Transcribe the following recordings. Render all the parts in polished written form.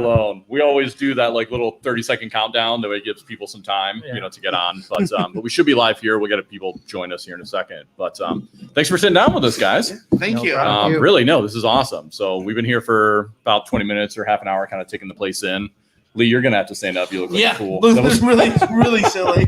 alone. We always do that like little 30-second countdown. That way it gives people some time, to get on. But we should be live here. We'll get people join us here in a second. But thanks for sitting down with us, guys. Thank you. Really, this is awesome. So we've been here for about 20 minutes or half an hour, kind of taking the place in. Lee, you're gonna have to stand up. You look like a fool. That was really silly.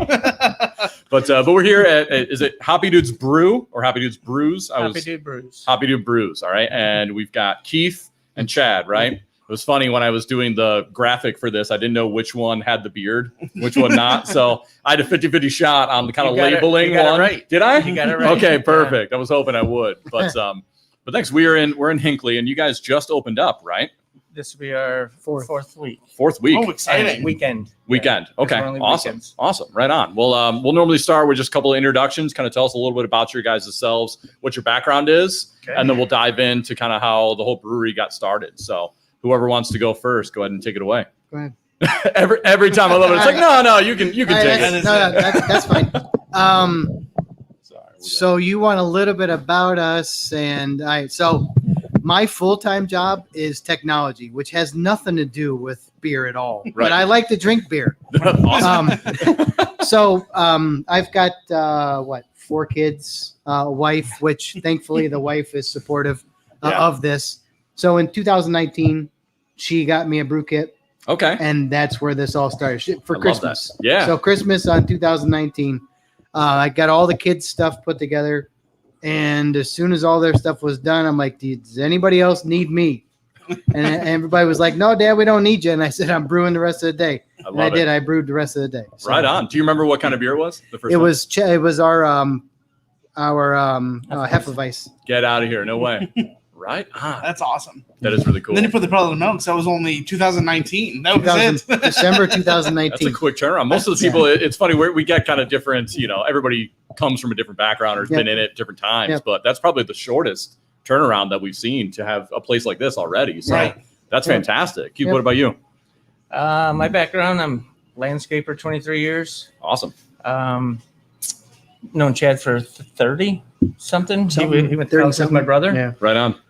But we're here at is it Hoppy Dude's Brew or Hoppy Dude's Brews? Hoppy Dude Brews. Hoppy Dude Brews. All right, and we've got Keith and Chad. Right. It was funny when I was doing the graphic for this. I didn't know which one had the beard, which one not. So I had a 50-50 shot on the kind of labeling one. Right. Did I? You got it right. Okay, perfect. I was hoping I would, but thanks. We're in Hinckley, and you guys just opened up, right? This will be our fourth week. Fourth week. Oh, exciting. Weekend. Yeah. Okay. Awesome. Weekends. Awesome. Right on. We'll normally start with just a couple of introductions, kind of tell us a little bit about your guys' selves, what your background is, and then we'll dive into kind of how the whole brewery got started. So whoever wants to go first, go ahead and take it away. Go ahead. every time I love it, it's like, no, you can take it. That's fine. So you want a little bit about us, and my full-time job is technology, which has nothing to do with beer at all. Right. But I like to drink beer. Awesome. I've got 4 kids, a wife, which thankfully the wife is supportive of this. So in 2019, she got me a brew kit. Okay. And that's where this all started for Christmas. Yeah. So Christmas on 2019, I got all the kids' stuff put together. And as soon as all their stuff was done, I'm like, does anybody else need me? And everybody was like, no, Dad, we don't need you. And I said, I'm brewing the rest of the day. I did. I brewed the rest of the day. So, right on. Do you remember what kind of beer it was? The first it one? It was our Hefeweiss. Get out of here. No way. Right? That's awesome. That is really cool. And then you put the pedal to the metal because that was only 2019. That was it. December 2019. That's a quick turnaround. Most of the people, it's funny, we get kind of different, everybody comes from a different background or has been in it different times, but that's probably the shortest turnaround that we've seen to have a place like this already. So that's fantastic. Keith, what about you? My background, I'm landscaper, 23 years. Awesome. Known Chad for 30 something. He went to college with my brother. Yeah. Right on.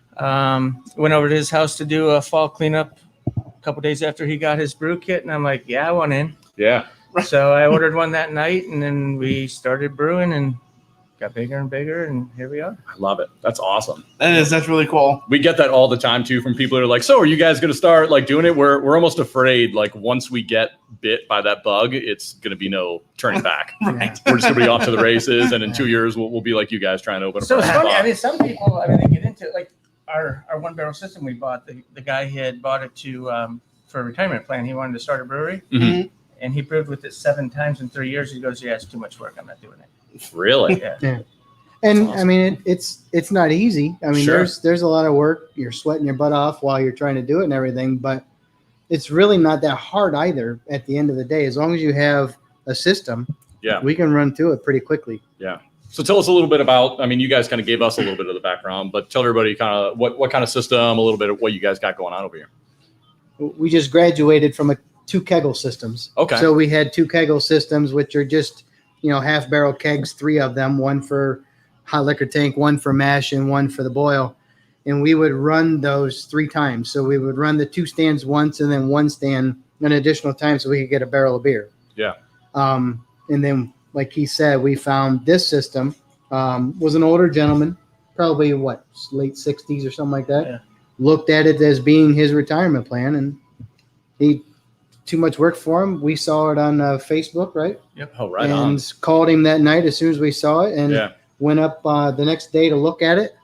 Went over to his house to do a fall cleanup a couple days after he got his brew kit, and I'm like, I want in. Yeah. So I ordered one that night, and then we started brewing and got bigger and bigger, and here we are. I love it. That's awesome. That's really cool. We get that all the time too from people who are like, so are you guys going to start like doing it? We're almost afraid like once we get bit by that bug, it's going to be no turning back. Right. We're just going to be off to the races, and in 2 years we'll be like you guys trying to open a So it's funny. spot. I mean, some people, they get into it. Like our 1-barrel system we bought. The guy had bought it for a retirement plan. He wanted to start a brewery, and he brewed with it 7 times in 3 years. He goes, "Yeah, it's too much work. I'm not doing it." Really? Yeah. And awesome. I mean, it's not easy. I mean, there's a lot of work. You're sweating your butt off while you're trying to do it and everything, but it's really not that hard either at the end of the day. As long as you have a system, we can run through it pretty quickly. Yeah. So tell us a little bit about, I mean, you guys kind of gave us a little bit of the background, but tell everybody kind of what kind of system, a little bit of what you guys got going on over here. We just graduated from 2 kegel systems. Okay. So we had 2 kegel systems, which are just, half barrel kegs, 3 of them, one for hot liquor tank, one for mash, and one for the boil. And we would run those 3 times. So we would run the 2 stands once and then 1 stand an additional time so we could get a barrel of beer. Yeah. And then, like he said, we found this system. Was an older gentleman, probably late 60s or something like that. Yeah. Looked at it as being his retirement plan, and he too much work for him. We saw it on Facebook, right? Yep. Oh, right and on. Called him that night as soon as we saw it, and went up the next day to look at it,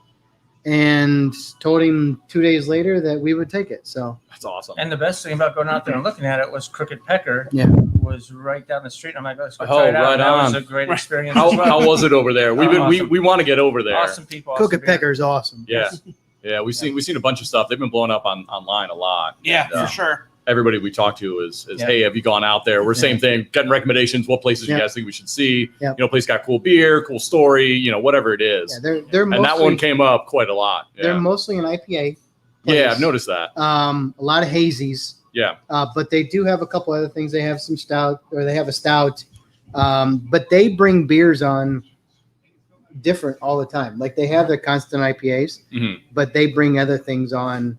and told him 2 days later that we would take it. So that's awesome. And the best thing about going out there and looking at it was Crooked Pecker. Yeah. Was right down the street. I'm like, let's go try it out. Right that on. was a great experience. How was it over there? We want to get over there. Awesome people. Crooked Pecker is awesome. Yeah. Yeah. We've seen a bunch of stuff. They've been blowing up online a lot. Yeah, And, for sure. Everybody we talk to is hey, have you gone out there? We're same thing, getting recommendations. What places you guys think we should see? Yep. Place got cool beer, cool story, whatever it is. Yeah, they're mostly, and that one came up quite a lot. Yeah. They're mostly an IPA. Yeah, I've noticed that. A lot of hazies. Yeah. But they do have a couple other things. They have some stout, or they have a stout. But they bring beers on different all the time. Like they have their constant IPAs, but they bring other things on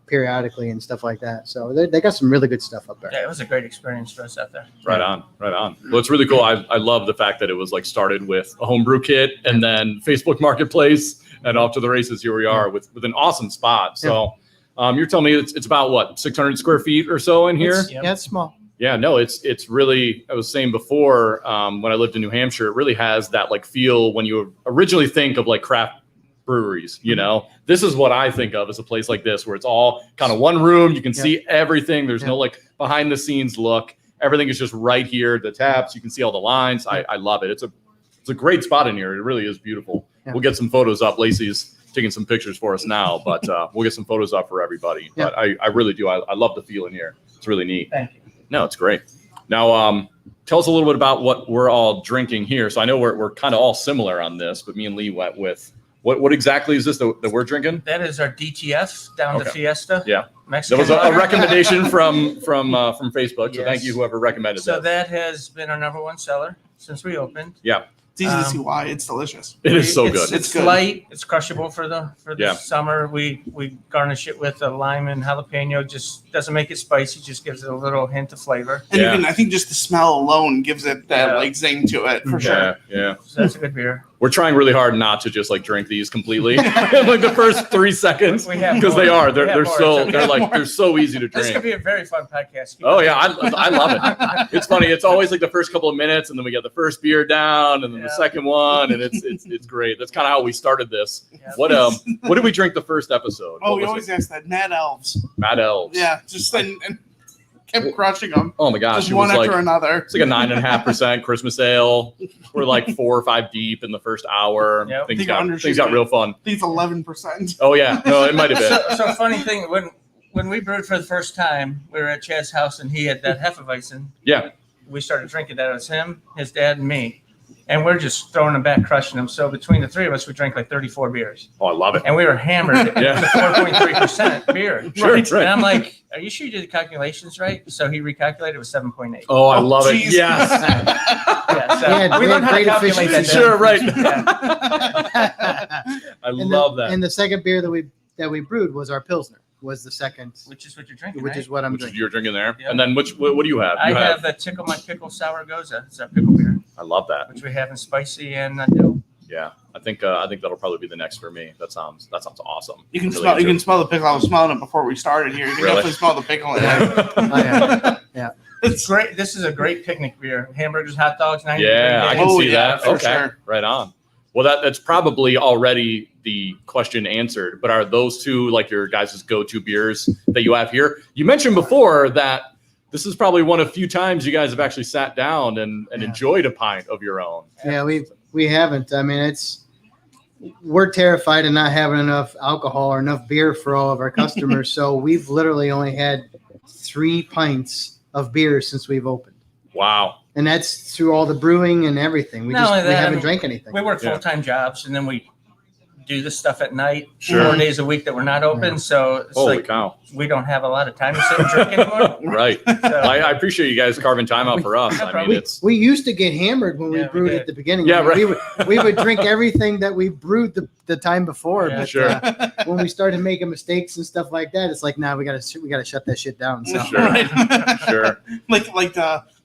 periodically and stuff like that. So they got some really good stuff up there. Yeah, it was a great experience for us out there. Right on. Well, it's really cool. I love the fact that it was like started with a homebrew kit and then Facebook Marketplace and off to the races. Here we are with an awesome spot. So you're telling me it's about what, 600 square feet or so in here? Yeah, it's small. Yeah, no, it's really, I was saying before, when I lived in New Hampshire, it really has that like feel when you originally think of like craft breweries, you know, this is what I think of as a place like this, where it's all kind of one room. You can see everything. There's no like behind the scenes look. Everything is just right here. The taps, you can see all the lines. I love it. It's a great spot in here. It really is beautiful. Yeah. We'll get some photos up. Lacey's taking some pictures for us now, but we'll get some photos up for everybody. Yeah. But I really do. I love the feel in here. It's really neat. Thank you. No, it's great. Now, tell us a little bit about what we're all drinking here. So I know we're kind of all similar on this, but me and Lee went with what exactly is this that we're drinking? That is our DTF down to Fiesta. Yeah, Mexican. There was a recommendation from Facebook. So thank you whoever recommended that. So that has been our number one seller since we opened. Yeah. It's easy to see why. It's delicious. It is so good. It's good. Light. It's crushable for the summer. We garnish it with a lime and jalapeno. Just doesn't make it spicy. Just gives it a little hint of flavor. And even I think just the smell alone gives it that like zing to it for sure. Yeah. So that's a good beer. We're trying really hard not to just like drink these completely like the first 3 seconds because they're so easy to drink. This could be a very fun podcast. Oh yeah, I love it. It's funny. It's always like the first couple of minutes, and then we get the first beer down, and then the second one, and it's great. That's kind of how we started this. Yeah. What did we drink the first episode? Oh, we always ask that. Mad Elves. Mad Elves. Yeah, just and kept crushing them. Oh my gosh, just one after another. It's like a 9.5% Christmas ale. We're like 4 or 5 deep in the first hour. Yep. Things got real fun. I think it's 11%. Oh yeah, no, it might have been. So funny thing when we brewed for the first time, we were at Chad's house and he had that Hefeweizen. Yeah. We started drinking that. It was him, his dad, and me. And we're just throwing them back, crushing them. So between the three of us, we drank like 34 beers. Oh, I love it. And we were hammered at 4.3% beer. Right. And I'm like, are you sure you did the calculations right? So he recalculated, it was 7.8. Oh, I love it. Yes. We learned how to calculate that. Sure, right. I love that. And the second beer that we brewed was our Pilsner. Was the second, which is what you're drinking, which is what I'm drinking. You're drinking there, and then what do you have? I have the Tickle My Pickle Sour Goza. It's our pickle beer. I love that. Which we have in spicy and dill. Yeah, I think that'll probably be the next for me. That sounds awesome. You can smell the pickle. I was smelling it before we started here. You can definitely smell the pickle in it. Yeah. It's great. This is a great picnic beer. Hamburgers, hot dogs, 90 I can see that. Okay, sure. Right on. Well, that's probably already the question answered. But are those two like your guys' go-to beers that you have here? You mentioned before that this is probably one of the few times you guys have actually sat down and enjoyed a pint of your own. Yeah, we haven't. I mean, we're terrified of not having enough alcohol or enough beer for all of our customers. So we've literally only had 3 pints of beer since we've opened. Wow. And that's through all the brewing and everything. We haven't drank anything. We work full-time jobs, and then we do this stuff at night, 4 days a week that we're not open. So it's cow. We don't have a lot of time to sit and drink anymore. Right. So, I appreciate you guys carving time out for us. I mean, we used to get hammered when we brewed at the beginning. Yeah, right. We would drink everything that we brewed the time before. Yeah, but when we started making mistakes and stuff like that, it's like, we gotta shut that shit down. So. Sure.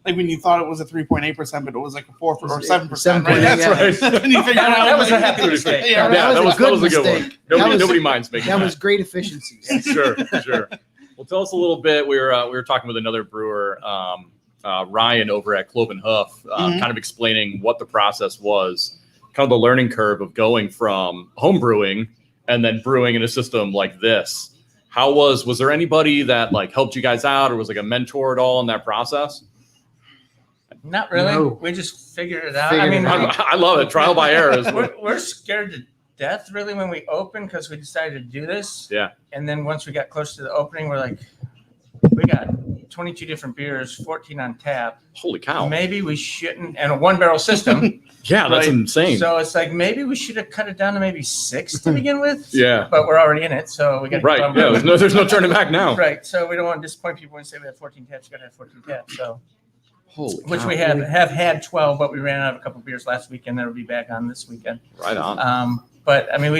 Like when you thought it was a 3.8%, but it was like a 4 or 7%. 7.8. Right? That's right. And you figured out that was a happy mistake. Yeah, that was a good one. Nobody minds making that. Was great efficiency. Sure. Well, tell us a little bit. We were talking with another brewer, Ryan, over at Clove and Hoof, kind of explaining what the process was, kind of the learning curve of going from home brewing and then brewing in a system like this. How was there anybody that like helped you guys out, or was like a mentor at all in that process? Not really. No. We just figured it out. I love it. Trial by error. We're scared to death really when we opened because we decided to do this. Yeah. And then once we got close to the opening, we're like, we got 22 different beers, 14 on tap. Holy cow. Maybe we shouldn't, and a 1-barrel system. Yeah, that's insane. So it's like maybe we should have cut it down to maybe 6 to begin with. Yeah. But we're already in it, so we got to right. Yeah, there's no turning back now. Right. So we don't want to disappoint people when they say we have 14 taps. You got to have 14 taps. So. which we have had 12, but we ran out of a couple beers last weekend. That'll be back on this weekend. Right on. But I mean,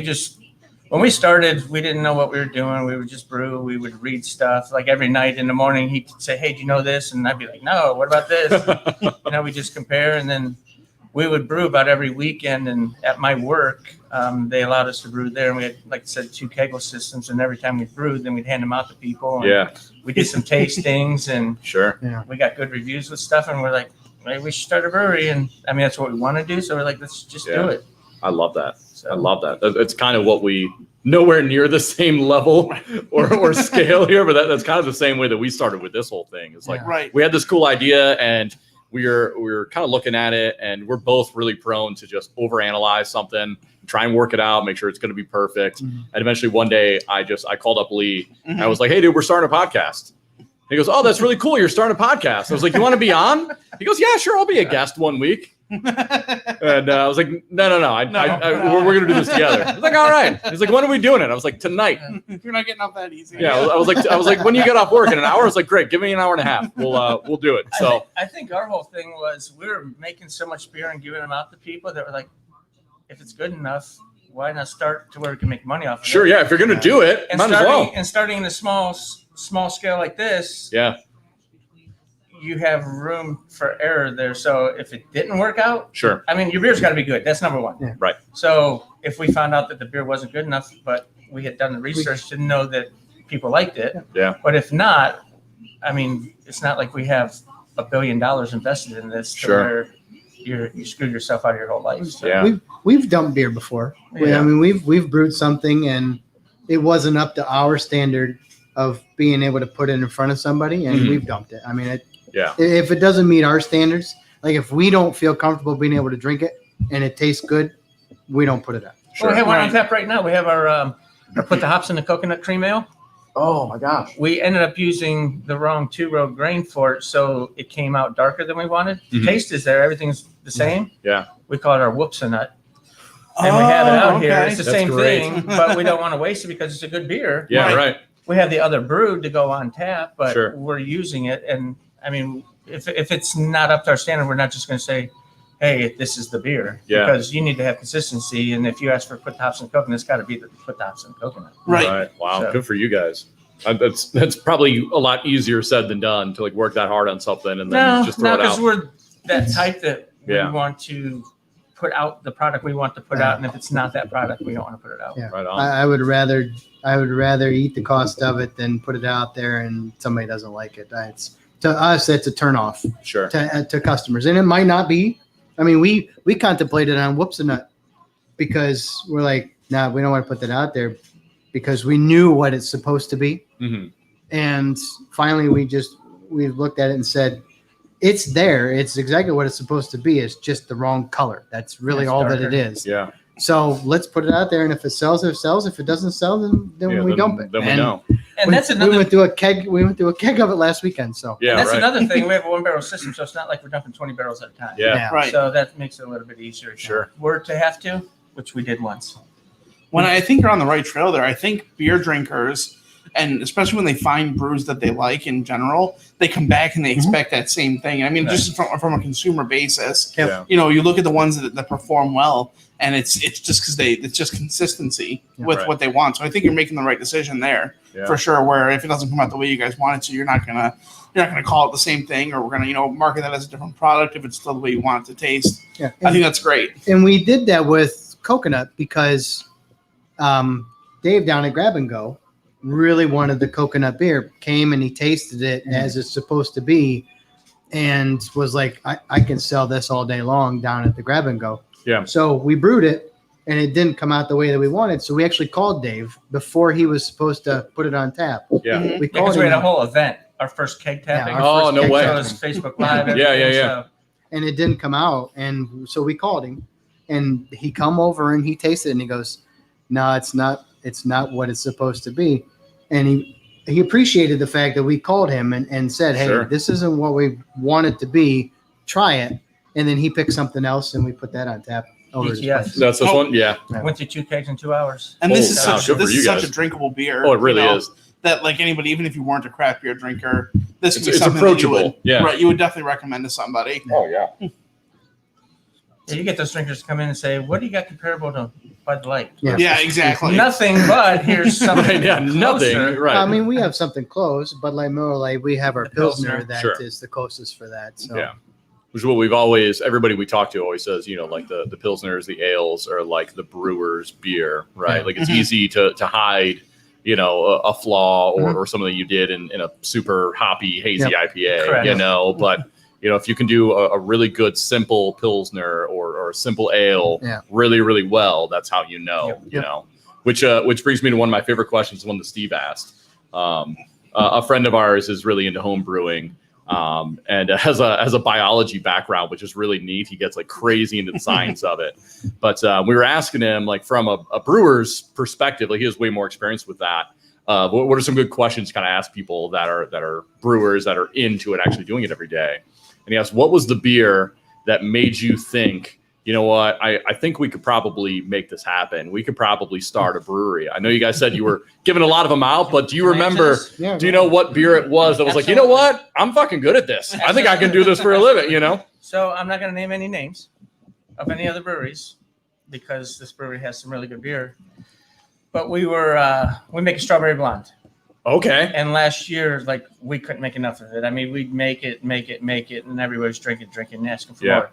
when we started, we didn't know what we were doing. We would just brew. We would read stuff. Like every night in the morning, he'd say, "Hey, do you know this?" And I'd be like, "No, what about this?" We just compare, and then we would brew about every weekend. And at my work, they allowed us to brew there, and we had, like I said, 2 kegel systems. And every time we brewed, then we'd hand them out to people. And we did some tastings, and we got good reviews with stuff. And we're like, "Maybe we should start a brewery." And I mean, that's what we want to do. So we're like, "Let's just do it." I love that. I love that. It's kind of what we nowhere near the same level or scale here, but that's kind of the same way that we started with this whole thing. It's like we had this cool idea and we were kind of looking at it, and we're both really prone to just overanalyze something, try and work it out, make sure it's going to be perfect. And eventually one day I called up Lee and I was like, "Hey dude, we're starting a podcast." He goes, "Oh, that's really cool. You're starting a podcast." I was like, "You want to be on?" He goes, "Yeah, sure. I'll be a guest one week." And I was like, no, we're going to do this together. I was like, "All right." He's like, "When are we doing it?" I was like, "Tonight." You're not getting off that easy. Yeah. I was like, "When you get off work in an hour?" I was like, "Great. Give me an hour and a half. We'll do it." So I think our whole thing was we were making so much beer and giving them out to people that were like, if it's good enough, why not start to where we can make money off of it? Sure. Yeah. If you're going to do it, and might as well. And starting in a small scale like this. Yeah. You have room for error there. So if it didn't work out, sure. I mean, your beer's got to be good. That's number one. Yeah. Right. So if we found out that the beer wasn't good enough, but we had done the research to know that people liked it. Yeah. But if not, I mean, it's not like we have $1 billion invested in this to where you screwed yourself out of your whole life. So. Yeah. We've dumped beer before. Yeah. I mean, we've brewed something and it wasn't up to our standard of being able to put it in front of somebody, and we've dumped it. I mean, if it doesn't meet our standards, like if we don't feel comfortable being able to drink it and it tastes good, we don't put it out. Sure. We have one on tap right now. We have our put the hops in the coconut cream ale. Oh my gosh. We ended up using the wrong 2-row grain for it, so it came out darker than we wanted. The taste is there. Everything's the same. Yeah. We call it our whoopsie-nut. And we have it out here. It's the That's same great. thing, but we don't want to waste it because it's a good beer. Yeah, right. We have the other brewed to go on tap, but Sure. we're using it. And I mean, if it's not up to our standard, we're not just going to say, "Hey, this is the beer." Yeah. Because you need to have consistency. And if you ask for put the hops in coconut, it's got to be the put the hops in coconut. Right. Wow. So. Good for you guys. That's probably a lot easier said than done to like work that hard on something and then just throw it out. because we're that type that we Yeah. want to put out the product we want to put out, and if it's not that product, we don't want to put it out. Yeah. Right on. I would rather eat the cost of it than put it out there and somebody doesn't like it. To us, it's a turnoff Sure. to customers, and it might not be. I mean, we contemplated on Whoopsie-Nut because we're like, nah, we don't want to put that out there because we knew what it's supposed to be. Mm-hmm. And finally, we looked at it and said, it's there. It's exactly what it's supposed to be. It's just the wrong color. That's really It's all darker. that it is. Yeah. So let's put it out there. And if it sells, it sells. If it doesn't sell, then we dump it. Then we And know. And that's another. We went through a keg of it last weekend. So Yeah. and that's right. another thing. We have a 1-barrel system, so it's not like we're dumping 20 barrels at a time. Yeah. Right. So that makes it a little bit easier. If Sure. We're to have to, which we did once. When I think you're on the right trail there, I think beer drinkers, and especially when they find brews that they like in general, they come back and they expect that same thing. I mean, just from a consumer basis, Yeah. you look at the ones that perform well, and it's just because it's just consistency with Right. what they want. So I think you're making the right decision there Yeah. for sure. Where if it doesn't come out the way you guys want it to, you're not gonna call it the same thing, or we're gonna market that as a different product if it's still the way you want it to taste. yeah. I think that's great. And we did that with coconut because Dave down at Grab and Go really wanted the coconut beer, came and he tasted it as it's supposed to be, and was like, I can sell this all day long down at the Grab and Go. Yeah. So we brewed it and it didn't come out the way that we wanted. So we actually called Dave before he was supposed to put it on tap. Yeah. Mhm. We Because called we had a him whole event, our first keg tapping. our Oh, first no keg way. So it tapping. was Facebook Live. Yeah, everything, yeah. So And it didn't come out. And so we called him and he come over and he tasted it and he goes, no, it's not what it's supposed to be. And he appreciated the fact that we called him and said, hey, Sure. this isn't what we want it to be. Try it. And then he picked something else and we put that on tap over his BTS. place. That's this one. Yeah. went through 2 kegs in 2 hours. And this Oh, is wow, such good for this you is such guys. a drinkable beer. Oh, it really is. that like anybody, even if you weren't a craft beer drinker, this It's could be something that approachable. you would definitely recommend to somebody. Oh yeah. Yeah, you get those drinkers to come in and say, "What do you got comparable to Bud Light?" Yeah, exactly. Nothing, but here's something. Nothing. Right. I mean, we have something close, but like Miller Lite, we have our The Pilsner Pilsner. that is the closest for that. So. Yeah. Which is what everybody we talk to always says, like the Pilsners, the ales are like the brewer's beer, right? Yeah. Like it's easy to hide, a flaw or something that you did in a super hoppy, hazy IPA, Correct. but if you can do a really good, simple Pilsner or a simple ale really, really well, that's how which brings me to one of my favorite questions, the one that Steve asked. A friend of ours is really into home brewing. And has a biology background, which is really neat. He gets like crazy into the science of it. But we were asking him, like from a brewer's perspective, like he has way more experience with that. What are some good questions to kind of ask people that are brewers that are into it, actually doing it every day? And he asked, what was the beer that made you think, you know what, I think we could probably make this happen. We could probably start a brewery. I know you guys said you were giving a lot of them out, but do you remember, do you know what beer it was that was like, you know what, I'm fucking good at this. I think I can do this for a living, So I'm not going to name any names of any other breweries because this brewery has some really good beer. But we make a strawberry blonde. Okay. And last year, like we couldn't make enough of it. I mean, we'd make it, and everybody's drinking, and asking for more.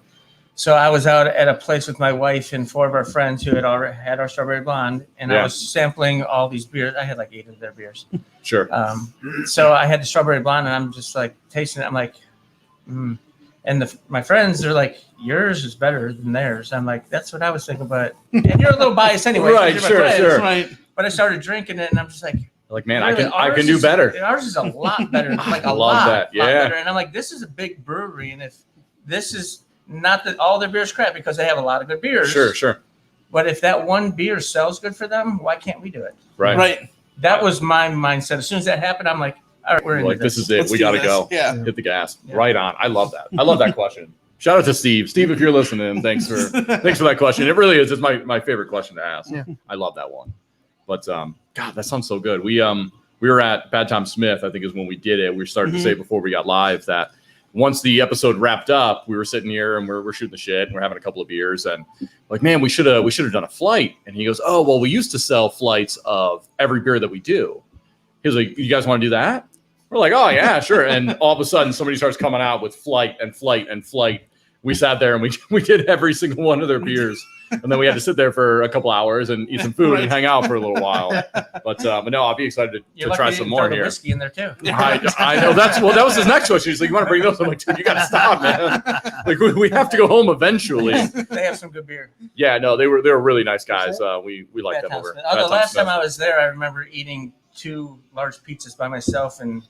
So I was out at a place with my wife and 4 of our friends who had already had our strawberry blonde, and I was sampling all these beers. I had like 8 of their beers. Sure. So I had the strawberry blonde, and I'm just like tasting it. I'm like, And my friends are like, yours is better than theirs. I'm like, that's what I was thinking, but and you're a little biased anyway. Right, sure. Right. But I started drinking it, and I'm just like, man, really, I can do better. Ours is a lot better. Like I love that. lot better. And I'm like, this is a big brewery, and if this is not that all their beer's crap because they have a lot of good beers. Sure. But if that one beer sells good for them, why can't we do it? Right. That was my mindset. As soon as that happened, I'm like, all right, we're in. This is it. We got to go. Yeah. Hit the gas. Yeah. Right on. I love that. I love that question. Shout out to Steve. Steve, if you're listening, thanks for that question. It really is. It's my favorite question to ask. Yeah. I love that one. But God, that sounds so good. We were at Bad Tom Smith, I think is when we did it. We started to say before we got live that once the episode wrapped up, we were sitting here and we're shooting the shit and we're having a couple of beers and like, man, we should have done a flight. And he goes, oh, well, we used to sell flights of every beer that we do. He was like, you guys want to do that? We're like, oh yeah, sure. And all of a sudden somebody starts coming out with flight. We sat there and we did every single one of their beers. And then we had to sit there for a couple hours and eat some food and hang out for a little while. But no, I'll be excited to try some more here. Whiskey in there too. I know that was his next question. He's like, you want to bring those? I'm like, dude, you got to stop, man. Like we have to go home eventually. They have some good beer. Yeah, no, they were really nice guys. We liked them over. The last time I was there, I remember eating 2 large pizzas by myself, and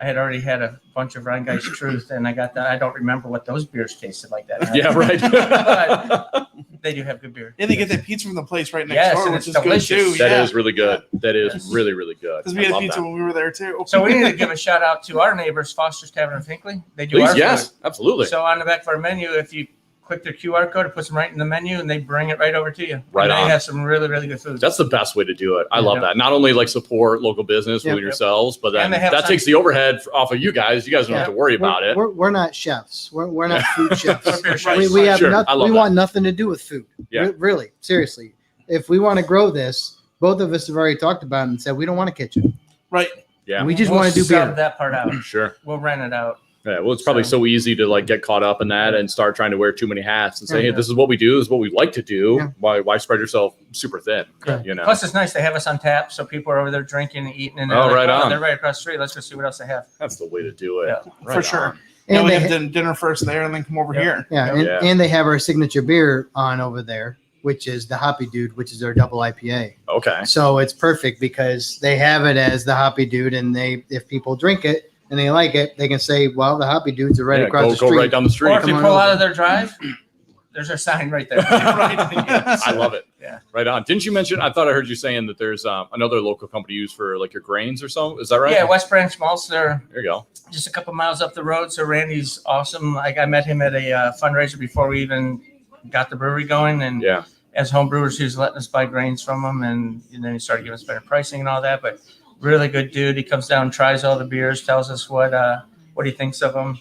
I had already had a bunch of Rheingeist Truth, and I got that. I don't remember what those beers tasted like that. Yeah, right. But they do have good beer. Yeah, they get that pizza from the place right next door, which is delicious. Good too. That is really good. That is really, really good. Because we had pizza when we were there too. So we need to give a shout out to our neighbors, Foster's Tavern of Hinckley. They do our food. Yes, absolutely. So on the back of our menu, if you click their QR code, it puts them right in the menu, and they bring it right over to you. Right on. They have some really, really good food. That's the best way to do it. I love that. Not only like support local business with yourselves, but then that takes the overhead off of you guys. You guys don't have to worry about it. We're not chefs. We're not food chefs. Right. We want nothing to do with food. Yeah. Really, seriously. If we want to grow this, both of us have already talked about it and said we don't want a kitchen. Right. Yeah. We just want to do sub beer. that part out. Sure. We'll rent it out. Yeah, well, it's probably so easy to like get caught up in that and start trying to wear too many hats and say, hey, this is what we do, this is what we like to do. Yeah. Why spread yourself super thin? Correct. You know. Plus, it's nice they have us on tap, so people are over there drinking and eating, and they're they're right across the street. Let's go see what else they have. That's the way to do it. Yeah. Right for sure. on. And we have dinner first there, and then come over here. Yeah, and they have our signature beer on over there, which is the Hoppy Dude, which is their double IPA. Okay. So it's perfect because they have it as the Hoppy Dude, and if people drink it and they like it, they can say, well, the Hoppy Dudes are right across the street. Go right down the street. Or if you pull out of their drive, there's our sign right there. I love it. Yeah. Right on. Didn't you mention, I thought I heard you saying that there's another local company used for like your grains or something. Is that right? Yeah, West Branch Malts. There you go. Just a couple miles up the road. So Randy's awesome. Like I met him at a fundraiser before we even got the brewery going. And as home brewers, he was letting us buy grains from him. And then he started giving us better pricing and all that. But Really good dude. He comes down, tries all the beers, tells us what he thinks of them.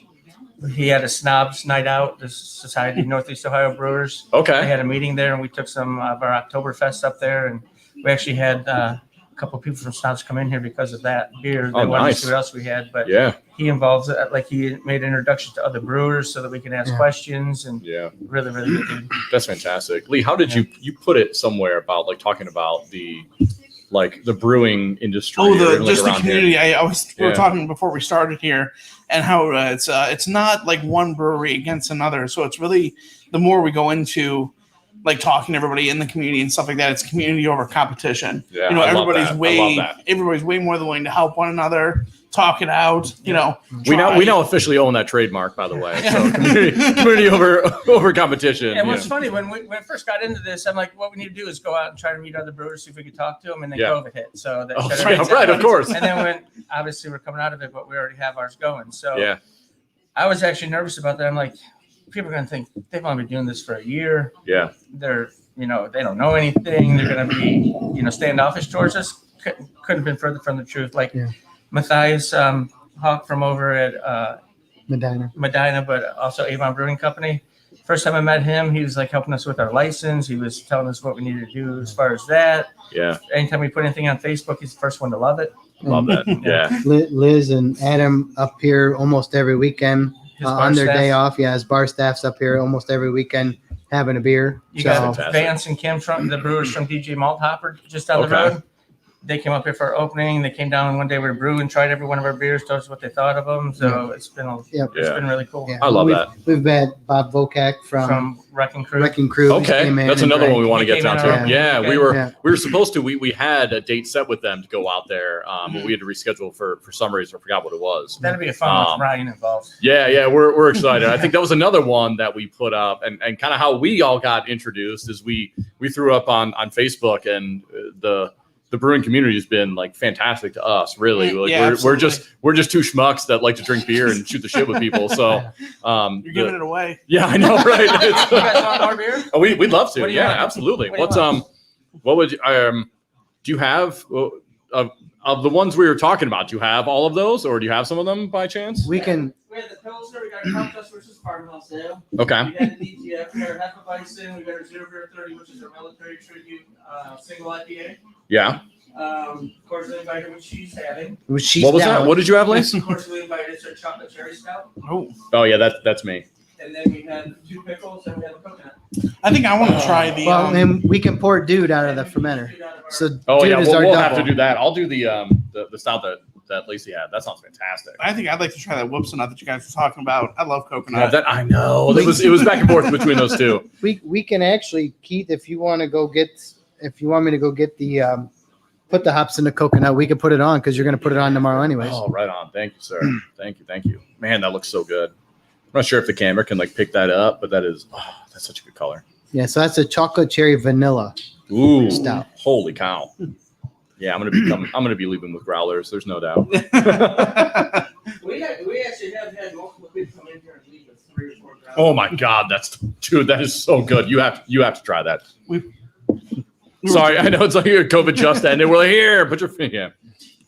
He had a snobs night out, the Society of Northeast Ohio Brewers. They Okay. had a meeting there, and we took some of our Oktoberfest up there, and we actually had a couple of people from Snobs come in here because of that beer. They wanted to see what else we had, but he involves it. Like, he made introductions to other brewers so that we can ask questions, and really, really good dude. That's fantastic. Lee, how did you put it somewhere about like talking about the brewing industry? The community. Here. We were talking before we started here, and how it's not like one brewery against another. So it's really, the more we go into like talking to everybody in the community and stuff like that, it's community over competition. Yeah, everybody's way more than willing to help one another, talk it out. We now officially own that trademark, by the way. So community over competition. And what's funny, when I first got into this, I'm like, what we need to do is go out and try to meet other brewers, see if we could talk to them, and then COVID hit. So that of course. And then when obviously we're coming out of it, but we already have ours going. So I was actually nervous about that. I'm like, people are going to think they've only been doing this for a year. Yeah. They're, they don't know anything. They're going to be, standoffish towards us. Couldn't have been further from the truth. Like Matthias Hawk from over at Medina, but also Avon Brewing Company. First time I met him, he was like helping us with our license. He was telling us what we needed to do as far as that. Yeah. Anytime we put anything on Facebook, he's the first one to love it. Love that. Yeah. Liz and Adam up here almost every weekend. On their day off, his bar staff's up here almost every weekend having a beer. You got Vance and Kim from the brewers from DJ Malt Hopper just down the road. They came up here for our opening. They came down one day we were brewing, tried every one of our beers, told us what they thought of them. So it's been really cool. Yeah. I love that. We've had Bob Vokak from Wrecking Crew. Okay, that's another one we want to get down to. Yeah, we were supposed to. We had a date set with them to go out there, but we had to reschedule for some reason. I forgot what it was. That'd be a fun one with Ryan involved. Yeah, we're excited. I think that was another one that we put up, and kind of how we all got introduced is we threw up on Facebook, and the brewing community has been like fantastic to us. Really, like we're just two schmucks that like to drink beer and shoot the shit with people. So you're giving it away. Yeah, I know, right? You guys want more beer? Oh, we'd love to. Yeah, absolutely. What would you, do you have of the ones we were talking about? Do you have all of those, or do you have some of them by chance? We have the Pilsner. We got our Countess versus Farmhouse Ale. Okay. We got the DTF. We got our Hefeweizen. We got our 0-30, which is our military tribute single IPA. Yeah. Cordially Invited, which she's having. What was that? What did you have, Lance? Cordially Invited is our chocolate cherry stout. Oh yeah, that's me. And then we had 2 pickles, and we had a coconut. I think I want to try the. Well, and we can pour Dude out of the fermenter. So we'll have to do that. I'll do the stout that Lacey had. That sounds fantastic. I think I'd like to try that Whoopsie Nut that you guys were talking about. I love coconut. Yeah, I know. It was back and forth between those two. We can actually, Keith, if you want me to go get the put the hops in the coconut, we can put it on because you're going to put it on tomorrow anyways. Oh, right on. Thank you, sir. Thank you. Man, that looks so good. I'm not sure if the camera can like pick that up, but that's such a good color. Yeah, so that's a chocolate cherry vanilla stout. Holy cow. Yeah, I'm gonna be leaving with growlers. There's no doubt. we actually have had multiple people come in here and leave with 3 or 4 growlers. Oh my God, that is so good. You have to try that. Sorry, I know it's like COVID just ended. We're like, here, put your finger.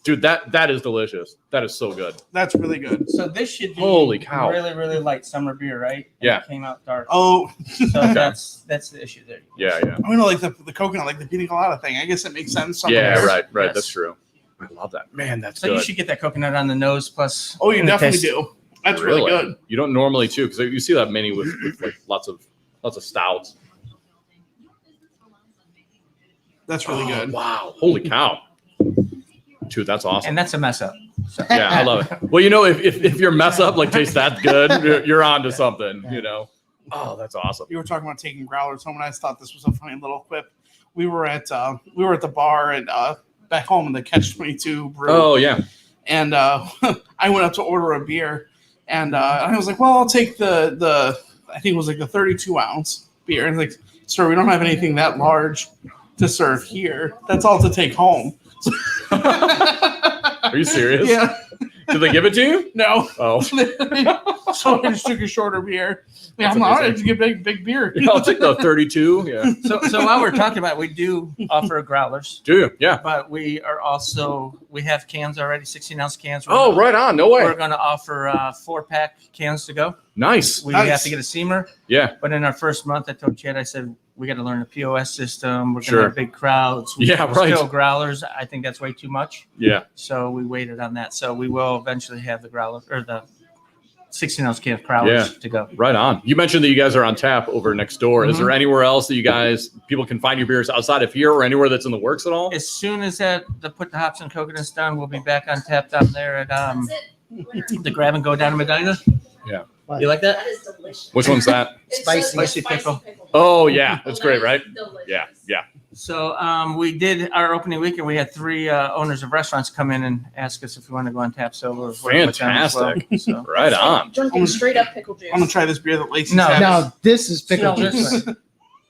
Dude, that is delicious. That is so good. That's really good. So this should be holy cow, really, really light summer beer, right? Yeah. It came out dark. Oh, so that's the issue there. Yeah. I mean, like the coconut, like the pina colada thing. I guess it makes sense. Yeah, right. Yes. That's true. I love that. Man, that's so good. You should get that coconut on the nose plus. Oh, you definitely do. That's really good. You don't normally too, because you see that many with like lots of stouts. That's really good. Wow. Holy cow. Dude, that's awesome. And that's a mess up. So. Yeah, I love it. Well, if your mess up like tastes that good, you're on to something, Oh, that's awesome. You were talking about taking growlers home, and I just thought this was a funny little quip. We were at the bar at back home in the Catch-22 brew. Oh, yeah. And I went up to order a beer, and I was like, well, I'll take the I think it was like the 32-ounce beer. And like, sir, we don't have anything that large to serve here. That's all to take home. Are you serious? Yeah. Did they give it to you? No. Oh. So I just took a shorter beer. Yeah, I'm all right to get big beer. Yeah, I'll take the 32. Yeah. So while we're talking about it, we do offer growlers. Do you? Yeah. But we have cans already, 16-ounce cans. Oh, right on. No way. We're going to offer 4-pack cans to go. Nice. We have to get a seamer. Yeah. But in our first month, I told Chad, I said, we got to learn the POS system. We're going Sure. to have big crowds. Yeah, right. Still growlers. I think that's way too much. Yeah. So we waited on that. So we will eventually have the growler or the 16-ounce can of growlers to go. Right on. You mentioned that you guys are on tap over next door. Is there anywhere else that people can find your beers outside of here or anywhere that's in the works at all? As soon as the put the hops and coconuts done, we'll be back on tap down there at the Grab and Go down in Medina. Yeah. You like that? That is delicious. Which one's that? Spicy pickle. Oh, yeah. That's great, right? Delicious. Yeah. So we did our opening weekend. We had 3 owners of restaurants come in and ask us if we want to go on tap. So we're working with them as well. Fantastic. So. Right on. Drinking straight up pickle juice. I'm gonna try this beer that Lacey's No. having. No, this is pickle No, juice. this one.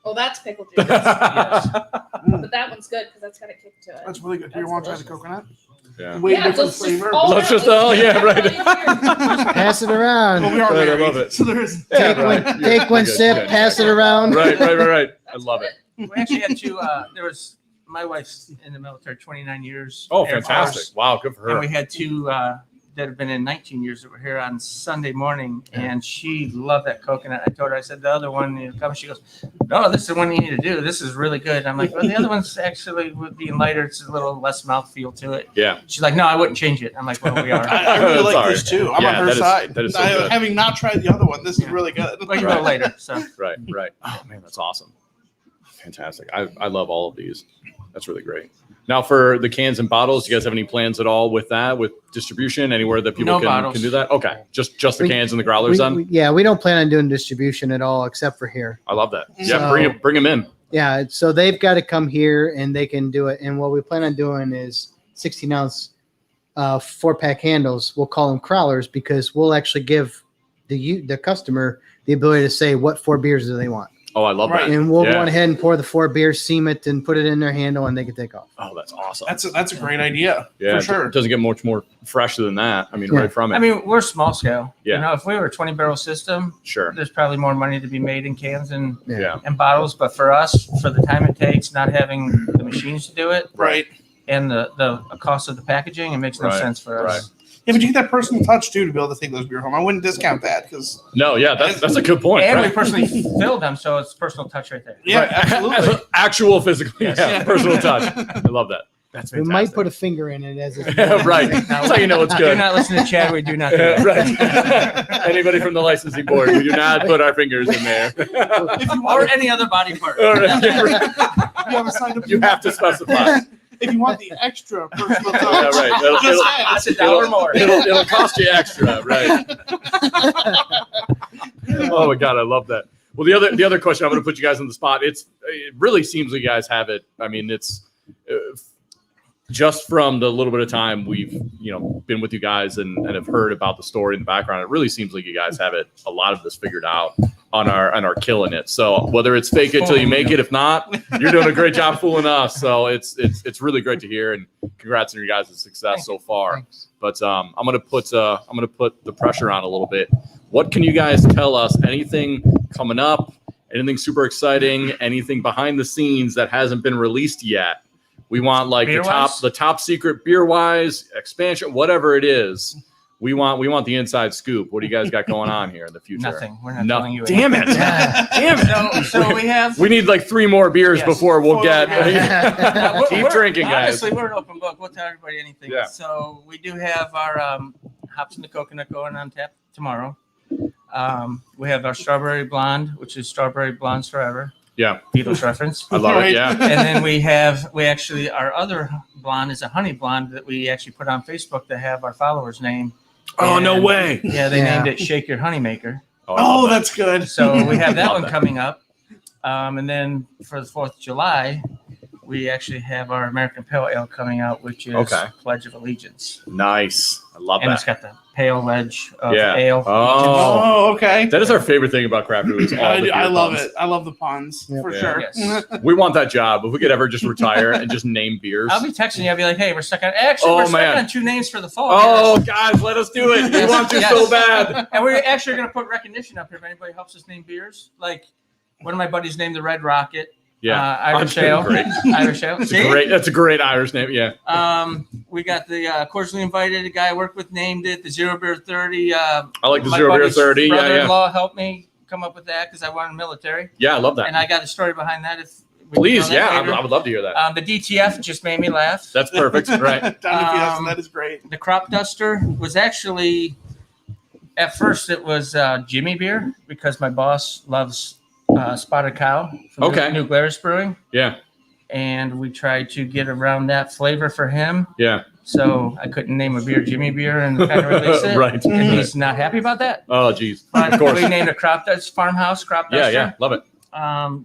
Oh, that's pickle juice. Yes. But that one's good because that's got a kick to it. That's really good. Do you That's want to try the delicious. coconut? Yeah. Way different let's flavor. Just, all Let's around, just- oh, yeah, right. Pass it around. Well, we are Right, I married, love it. so there's Yeah, Take right. one, You're take one good. sip, Yeah. pass it around. Right. I That's love it. We actually had 2. There was my wife's in the military 29 years. Oh, Air fantastic. Force. Wow, good for And her. we had 2 that have been in 19 years that were here on Sunday morning, and she loved that coconut. I told her, I said, the other one, she goes, no, this is the one you need to do. This is really good. I'm like, well, the other one's actually with being lighter. It's a little less mouthfeel to it. Yeah. She's like, no, I wouldn't change it. I'm like, well, we are. I really like Sorry. this too. I'm Yeah, on her that is- side. that is so good. Having not tried the other one, this is really good. But you go later. So Right. Oh, man, that's awesome. Fantastic. I love all of these. That's really great. Now, for the cans and bottles, do you guys have any plans at all with that, with distribution, anywhere that people No can bottles. do that? Okay. Just the We- cans and the growlers then? We don't plan on doing distribution at all except for here. I love that. Yeah, So- bring them in. Yeah, so they've got to come here and they can do it. And what we plan on doing is 16-ounce 4-pack handles. We'll call them crowlers because we'll actually give the customer the ability to say what 4 beers do they want. Oh, I love that. And we'll Yeah. go on ahead and pour the 4 beers, seam it, and put it in their handle, and they can take off. Oh, that's awesome. That's a great idea Yeah, for sure. It doesn't get much more fresher than that. I mean, Yeah. right from it. I mean, we're small scale. Yeah. You know, if we were a 20-barrel system, Sure. there's probably more money to be made in cans and Yeah. bottles. But for us, for the time it takes, not having the machines to do it, Right. and the cost of the packaging, it makes no Right, sense for us. Yeah, but you get that personal touch too to be able to take those beer home. I wouldn't discount that because No, yeah, that's a good point. And we right. personally fill them, so it's personal touch right there. yeah, Right. absolutely. Actual physical, Yes. yeah, personal touch. I love that. That's We fantastic. might put a finger in it as it's right. That's how you know it's Do good. not listen to Chad. We do not do Yeah, that. right. Anybody from the licensing board, we do not put our fingers in there. If you Or want, any other body part. All right. you have a signed up. You have to specify. If you want the extra personal touch, Yeah, right. just ask. It's $1 more. It'll cost you extra, right? Oh my God, I love that. Well, the other question, I'm going to put you guys on the spot. It really seems like you guys have it. I mean, it's just from the little bit of time we've been with you guys and have heard about the story in the background. It really seems like you guys have it. A lot of this figured out on our killing it. So whether it's fake it till you make it, if not, you're doing a great job fooling us. So it's really great to hear, and congrats on your guys' success so far. Thanks. But I'm gonna put the pressure on a little bit. What can you guys tell us? Anything coming up? Anything super exciting? Anything behind the scenes that hasn't been released yet? We want like Beer-wise? the top secret beer wise expansion, whatever it is. We want the inside scoop. What do you guys got going on here in the future? Nothing. We're not No. telling you. Damn it! Damn it! So we have. We need like 3 more beers Yes. before we'll get. We're- drinking, guys. Honestly, we're an open book. We'll tell everybody anything. Yeah. So we do have our hops and the coconut going on tap tomorrow. We have our strawberry blonde, which is strawberry blondes forever. Yeah, Beatles reference. I love it. Yeah. And then our other blonde is a honey blonde that we actually put on Facebook to have our followers name. Oh, no And, way. Yeah, they Yeah. named it Shake Your Honey Maker. I love Oh, that. that's good. So we have that Love one that. coming up. And then for the 4th of July, we actually have our American Pale Ale coming out, which is Pledge of Allegiance. Nice. I love And that. it's got the pale wedge of Yeah. ale. Oh, okay. That is our favorite thing about craft brew is all the beer I love puns. it. I love the puns for sure. Yes. We want that job. If we could ever just retire and just name beers. I'll be texting you. I'll be like, hey, we're stuck on. Actually, we're stuck on 2 names for the fall. Oh, guys, let us do it. We want to so bad. And we're actually going to put recognition up here if anybody helps us name beers. Like one of my buddies named the Red Rocket. Yeah, Irish Ale. Great. Irish Ale. That's a great Irish name. Yeah. We got the cordially invited. A guy I work with named it the Zero Beer 30. I like the Zero Beer 30. Brother-in-law helped me come up with that because I wanted military. Yeah, I love that. And I got a story behind that. If please, I would love to hear that. The DTF just made me laugh. That's perfect. Right. That is great. The Crop Duster was actually, at first it was Jimmy beer because my boss loves Spotted Cow from New Glarus Brewing. Yeah. And we tried to get around that flavor for him. Yeah. So I couldn't name a beer Jimmy beer and kind of release it. Right. And he's not happy about that. Oh, geez. Of course. We named a Crop Duster, Farmhouse Crop Duster. Yeah, love it.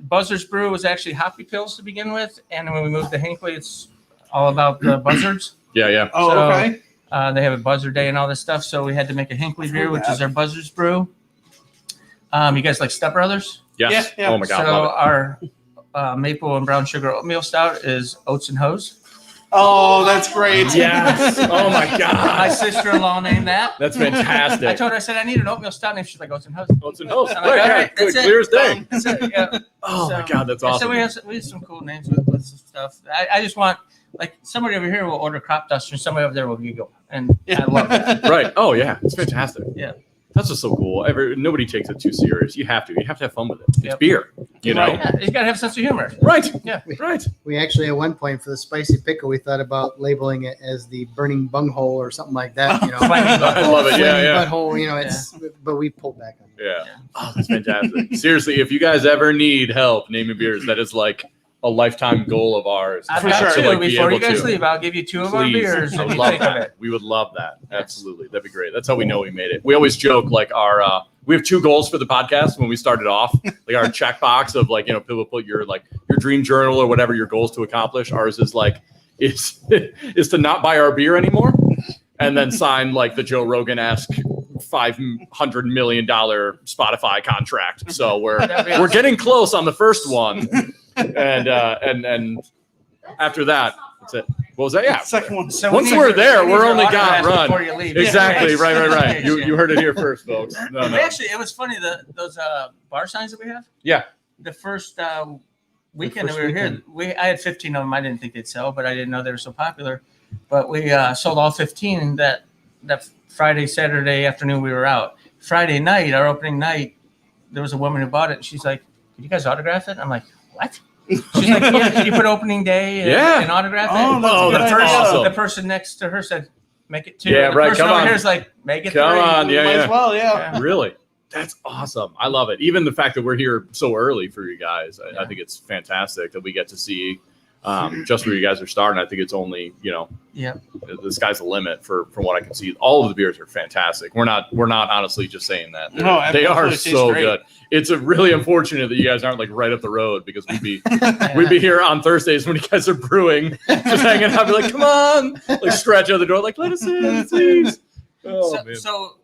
Buzzards Brew was actually Hoppy Pills to begin with. And when we moved to Hinckley, it's all about the Buzzards. Yeah. Oh, okay. They have a Buzzard Day and all this stuff. So we had to make a Hinckley beer, which is our Buzzards Brew. You guys like Step Brothers? Yes. Yeah. Oh my God. So our maple and brown sugar oatmeal stout is Oats and Hose. Oh, that's great. Yes. Oh my God. My sister-in-law named that. That's fantastic. I told her, I said, I need an oatmeal stout name. She's like, Oats and Hose. Oats and Hose. I'm like, all right, that's it. Clear as day. That's it. Yeah. Oh my God, that's awesome. So we have some cool names with some stuff. I just want, like, somebody over here will order Crop Duster and somebody over there will giggle. And I love that. Right. Oh yeah, it's fantastic. Yeah. That's just so cool. Nobody takes it too serious. You have to have fun with it. It's beer, you know. Yeah, you gotta have a sense of humor. Right. Yeah. Right. We actually at one point for the spicy pickle we thought about labeling it as the burning bunghole or something like that. You know, I love it. Yeah. Butthole. You know, it's but we pulled back on it. Yeah. Oh, that's fantastic. Seriously, if you guys ever need help naming beers, that is like a lifetime goal of ours. I've For got sure. two. Like, Before you guys leave, I'll give you 2 of our Please. beers. I What would do you love think of that. it? We would love that. Absolutely. That'd be great. That's how we know we made it. We always joke like we have 2 goals for the podcast when we started off, like our checkbox of like, people put your dream journal or whatever your goals to accomplish. Ours is like, is to not buy our beer anymore and then sign like the Joe Rogan-esque $500 million Spotify contract. So we're getting close on the first one. And after that, that's it. What was that? Yeah. Second one. So Once we we're need there, your we're only got autograph run. before you leave. Exactly. Yeah. Right. You heard it here first, folks. No. Actually, it was funny those bar signs that we have. Yeah. The first weekend that we were here, I had 15 of them. I didn't think they'd sell, but I didn't know they were so popular. But we sold all 15 that Friday, Saturday afternoon we were out. Friday night, our opening night, there was a woman who bought it. And she's like, "Could you guys autograph it?" I'm like, "What?" She's like, "Yeah, can you put opening day and autograph it?" That's The person next to her said, "Make it 2." Yeah, the right. person Come over on. here is like, "Make it 3." Come on. Might as well, yeah. Really? That's awesome. I love it. Even the fact that we're here so early for you guys, I think it's fantastic that we get to see just where you guys are starting. I think it's only, the sky's the limit for what I can see. All of the beers are fantastic. We're not honestly just saying that. They are so good. It's really unfortunate that you guys aren't like right up the road because we'd be here on Thursdays when you guys are brewing, just hanging out, be like, come on, like scratch out the door, like let us in, please. So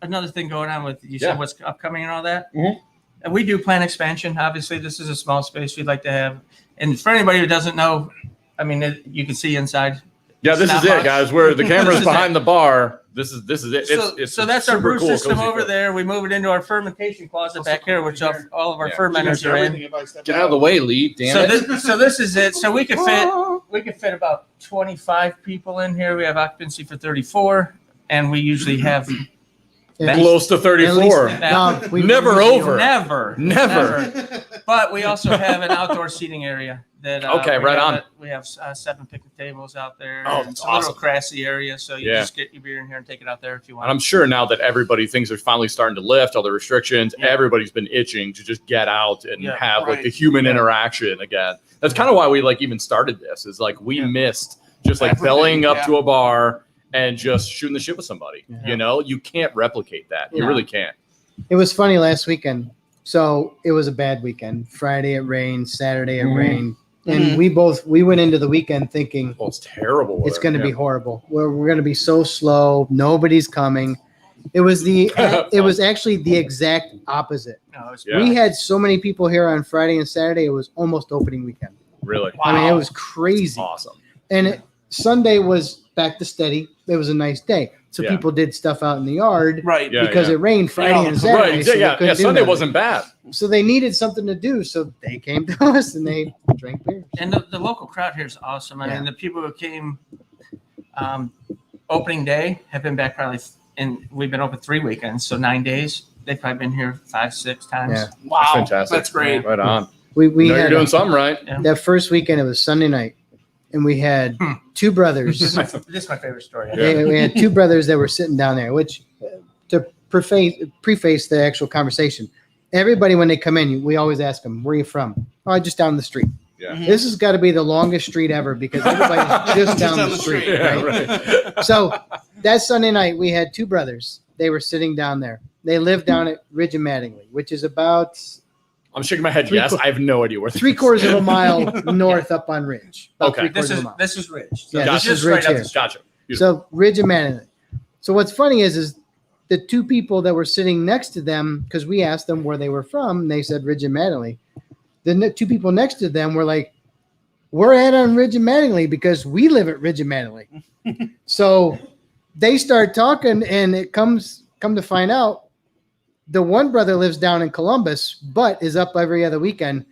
another thing going on with you said what's upcoming and all that. Mm-hmm. And we do plan expansion. Obviously, this is a small space we'd like to have. And for anybody who doesn't know, I mean, you can see inside. Yeah, this is it, guys. Where the camera's behind the bar. This is it. So that's our brew cool, system cozy over place. there. We move it into our fermentation closet back here, which all of our fermenters are in. Get out of the way, Lee. Damn it. So this is it. So we could fit about 25 people in here. We have occupancy for 34, and we usually have close to 34. Never over. Never. But we also have an outdoor seating area. We have 7 picnic tables out there. Oh, it's that's a little awesome. Grassy area, so you just get your beer in here and take it out there if you want. And I'm sure now that things are finally starting to lift, all the restrictions, everybody's been itching to just get out and have like the human interaction again. That's kind of why we even started this. Is like we missed just like bellying up to a bar and just shooting the shit with somebody. You can't replicate that. You really can't. It was funny last weekend. So it was a bad weekend. Friday it rained, Saturday it rained, And we went into the weekend thinking, well, it's terrible. It's going to be horrible. We're going to be so slow. Nobody's coming. It was actually the exact opposite. No, We had so many people here on Friday and Saturday. It was almost opening weekend. Really? I mean, it was crazy. That's awesome. And Sunday was back to steady. It was a nice day. So people did stuff out in the yard. Right. Because it rained Friday and Saturday. Right. So yeah. Sunday wasn't bad. So they needed something to do. So they came to us and they drank beer. And the local crowd here is awesome. I mean, the people who came opening day have been back probably, and we've been open 3 weekends, so 9 days. They've probably been here 5-6 times. Yeah. Wow. That's fantastic. That's great. Right on. We You're had doing something right. that first weekend. It was Sunday night, and we had two brothers. This is my favorite story. We had two brothers that were sitting down there. Which, to preface the actual conversation, everybody when they come in, we always ask them, "Where are you from?" "Oh, just down the street." Yeah. This has got to be the longest street ever because everybody's just down the street. Yeah, right? So that Sunday night, we had two brothers. They were sitting down there. They live down at Ridge and Mattingly, which is about I'm shaking my head. Yes, I have no idea where. 3/4 of a mile north up on Ridge. About Okay. 3/4 of a mile. This is Ridge. So Yeah, it's this is just Ridge right up here. the street. Gotcha. So Ridge and Mattingly. So what's funny is the two people that were sitting next to them, because we asked them where they were from, and they said Ridge and Mattingly. The two people next to them were like, "We're at on Ridge and Mattingly because we live at Ridge and Mattingly." So they start talking, and it come to find out, the one brother lives down in Columbus, but is up every other weekend.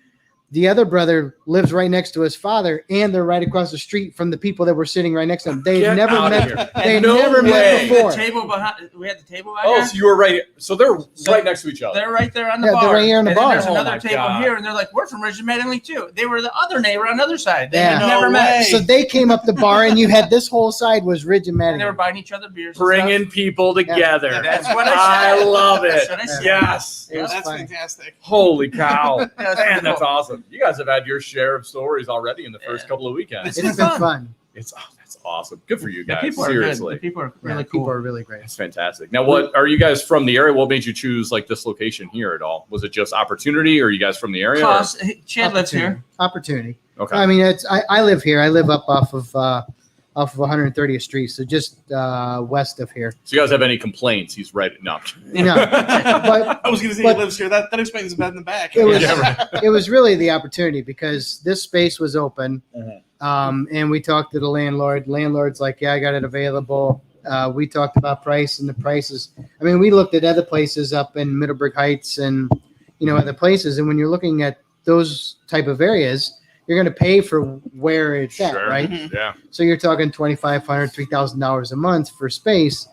The other brother lives right next to his father, and they're right across the street from the people that were sitting right next to them. They've Get never out of met. here. They No never way. met before. The table behind, we had the table out Oh, here. so you were right. So they're So right next to each other. They're right there on the Yeah, bar. they're right here on the and then bar. there's Oh another my table God. here, and they're like, "We're from Ridge and Mattingly too." They were the other neighbor on the other side. They Yeah. had never No met. way. So they came up the bar, and you had this whole side was Ridge and And they were Mattingly. buying each other beers. and Bringing people together. stuff. That's what I said. I love it. That's what I said. Yes. It was That's fun. fantastic. Holy cow. Yeah, it's Man, pretty that's cool. awesome. You guys have had your share of stories already in the first couple of weekends. It's been fun. That's awesome. Good for you The guys. people are Seriously. good. The people are really Yeah, cool. people are really great. That's fantastic. Now, what are you guys from the area? What made you choose like this location here at all? Was it just opportunity, or are you guys from the area? or- Cost, Chad lives here. Opportunity. Okay. I mean, I live here. I live up off of 130th Street, so just west of here. So you guys have any complaints? He's right. No. No, but I was going to say But- he lives here. That explains the bed in the back. it was Yeah, right. it was really the opportunity because this space was open, Mhm. and we talked to the landlord. Landlord's like, "Yeah, I got it available." We talked about price, and the prices. I mean, we looked at other places up in Middleburg Heights and other places, and when you're looking at those type of areas, you're going to pay for where it's at, Sure. right? Mhm. Yeah. So you're talking $2,500, $3,000 a month for space.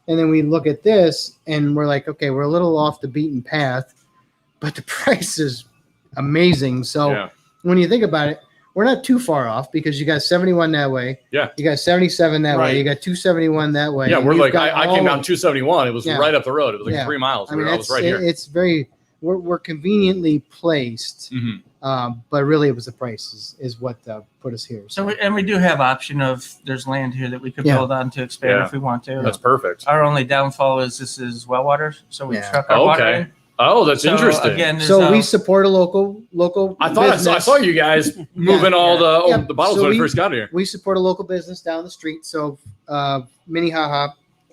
And then we look at this and we're like, okay, we're a little off the beaten path, but the price is amazing. So Yeah. when you think about it, we're not too far off because you got 71 that way. Yeah. You got 77 that Right. way. You got 271 that way. Yeah, and we're you've like, got I all came of- down 271. It was Yeah. right up the road. It was like Yeah. 3 miles. I mean, I was right here. it's very, we're conveniently placed, Mhm. but really it was the price is what put us here. So we do have option of there's land here that we could Yeah. build on to expand Yeah. if we want to. That's perfect. Our only downfall is this is well water, so we Yeah. truck our water Okay. in. Oh, that's So, interesting. Again, there's So we no- support a local I thought I business. saw you guys moving all Yeah. the bottles So when I we- first got here. We support a local business down the street. So Mini Haha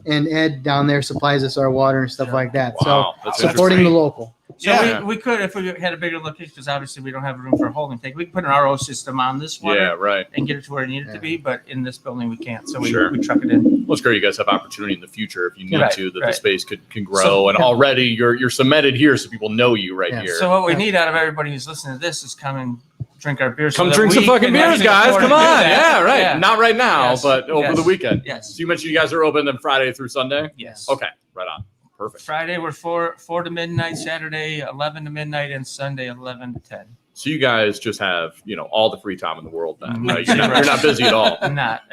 and Ed down there supplies us our water and stuff like that. Wow, that's So supporting the interesting. local. So Yeah. we could, if we had a bigger location, because obviously we don't have room for a holding tank, we could put an RO system on this water Yeah, right. and get it to where it needed Yeah. to be, but in this building we can't. So we, Sure. we truck it in. Well, it's great you guys have opportunity in the future if you need Right, to, that right. the space can grow. So- and already you're cemented here, so people know you right Yeah. here. So what we need out of everybody who's listening to this is come and drink our beers. so Come that drink we some fucking can beers, actually guys. afford Come to do on. that. Yeah, right. Yeah. Not right now, Yes. but over Yes. the weekend. Yes. So you mentioned you guys are open then Friday through Sunday? Yes. Okay, right on. Perfect. Friday we're 4 to midnight, Saturday 11 to midnight, and Sunday 11 to 10. So you guys just have, all the free time in the world then. Mhm. You're not busy at all. I'm not.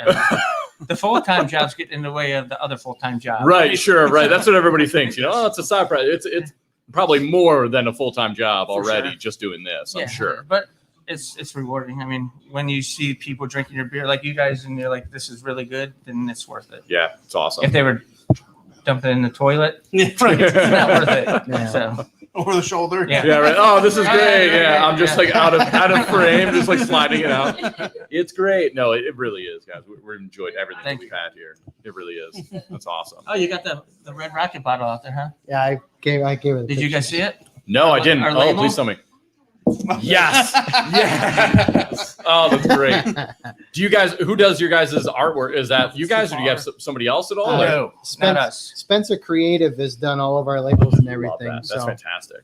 The full-time jobs get in the way of the other full-time job. Right, sure, right. That's what everybody thinks. Oh, it's a side project. It's probably more than a full-time job For already sure. just doing this, I'm Yeah, sure. But it's rewarding. I mean, when you see people drinking your beer like you guys and you're like, this is really good, then it's worth it. Yeah, it's awesome. If they were dumping it in the toilet, Yeah, right. it's not worth it. Yeah. So over the shoulder. Yeah. Yeah, right. Oh, this is great. Yeah, I'm just like out of frame, just like sliding it out. It's great. No, it really is, guys. We're enjoyed everything that we've had here. It really is. That's awesome. Oh, you got the Red Rocket bottle out there, huh? Yeah, I gave it. Did you guys see it? No, I didn't. Our Oh, label? please tell me. Yes. Yes. Oh, that's great. Do you guys? Who does your guys' artwork? Is that you guys, or do you have somebody else at all? or- No, not us. Spencer Creative has done all of our labels and Love everything. that. That's So fantastic.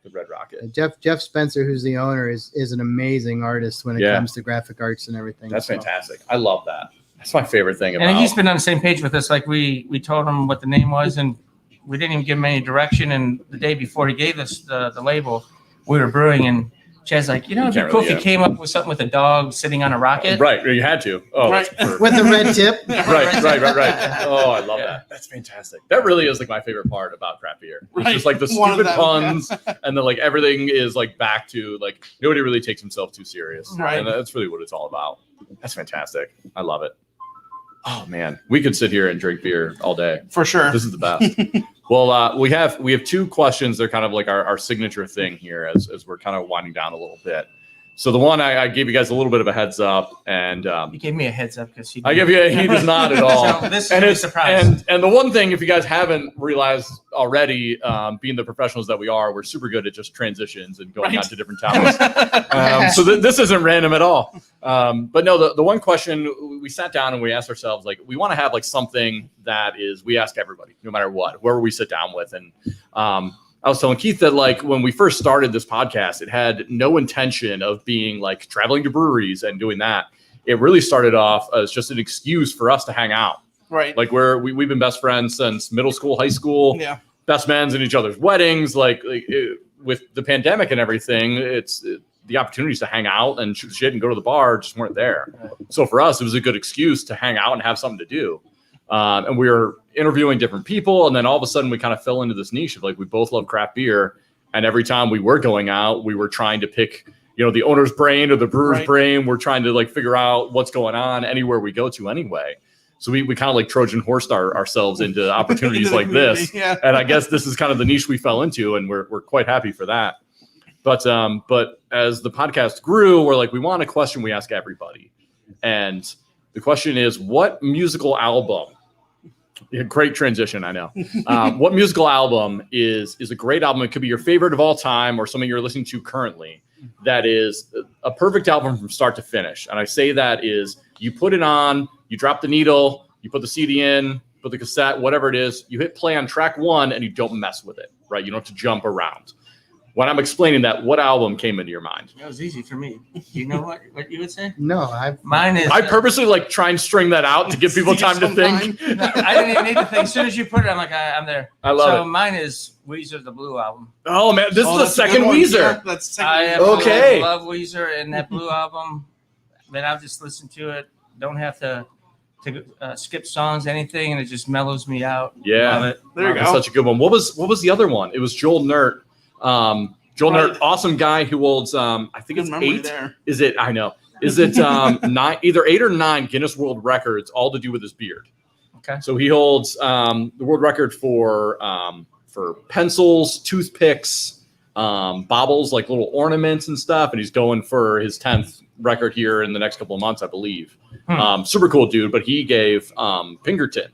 The Red Rocket. Jeff Spencer, who's the owner, is an amazing artist when it Yeah. comes to graphic arts and everything. That's So, fantastic. I love that. That's my favorite thing about. And he's been on the same page with us. Like we told him what the name was, and we didn't even give him any direction. And the day before he gave us the label, we were brewing, and Chad's like, it'd be Can't cool really, if you came up with something with a dog sitting on a rocket. Right. You had to. Oh, Right. that's perfect. with the red tip. Right. Oh, I love Yeah. that. That's fantastic. That really is like my favorite part about craft beer. It's Right. just like the One of stupid them, puns, and then like everything is like back to like nobody really takes himself too serious. Right. And that's really what it's all about. That's fantastic. I love it. Oh man, we could sit here and drink beer all day. For sure. This is the best. Well, we have two questions. They're kind of like our signature thing here as we're kind of winding down a little bit. So the one I gave you guys a little bit of a heads up, and He gave me a heads up because he does not at all. So this And is a it's surprise. and the one thing, if you guys haven't realized already, being the professionals that we are, we're super good at just transitions and going Right. on to different topics. So this isn't random at all. But no, the one question we sat down and we asked ourselves, like, we want to have like something that is we ask everybody, no matter what, whoever we sit down with, and I was telling Keith that like when we first started this podcast, it had no intention of being like traveling to breweries and doing that. It really started off as just an excuse for us to hang out. Right. Like we've been best friends since middle school, high school, Yeah. best mans in each other's weddings. With the pandemic and everything, the opportunities to hang out and shoot shit and go to the bar just weren't there. So for us, it was a good excuse to hang out and have something to do. And we were interviewing different people, and then all of a sudden we kind of fell into this niche of like we both love craft beer, and every time we were going out, we were trying to pick the owner's brain or the brewer's Right. brain. We're trying to like figure out what's going on anywhere we go to anyway. So we kind of like Trojan horsed ourselves into opportunities Into the like this. community, yeah. And I guess this is kind of the niche we fell into, and we're quite happy for that. But as the podcast grew, we're like, we want a question we ask everybody. And the question is, what musical album? Yeah, great transition, I know. What musical album is a great album? It could be your favorite of all time or something you're listening to currently. That is a perfect album from start to finish. And I say that is you put it on, you drop the needle, you put the CD in, put the cassette, whatever it is, you hit play on track one and you don't mess with it, right? You don't have to jump around. When I'm explaining that, what album came into your mind? That was easy for me. Do you know what you would say? No, Mine is. I purposely like try and string that out to give people time to think. No, I didn't even need to think. As soon as you put it, I'm like, I'm there. I love so it. mine is Weezer, the Blue album. Oh man, this is the That's a good second one. Weezer. Yeah, that's the second I Weezer. absolutely Okay. love Weezer and that Blue album. Then I'll just listen to it. Don't have to skip songs, anything, and it just mellows me out. Yeah. Love it. There you That's go. such a good one. What was the other one? It was Joel Nert. Joel Right. Nert, awesome guy who holds I think Good it's memory 8. there. Is it? I know. Is it 9? Either 8 or 9 Guinness World Records, all to do with his beard. Okay. So he holds the world record for pencils, toothpicks, baubles, like little ornaments and stuff, and he's going for his 10th record here in the next couple of months, I believe. Super cool dude, but he gave Pinkerton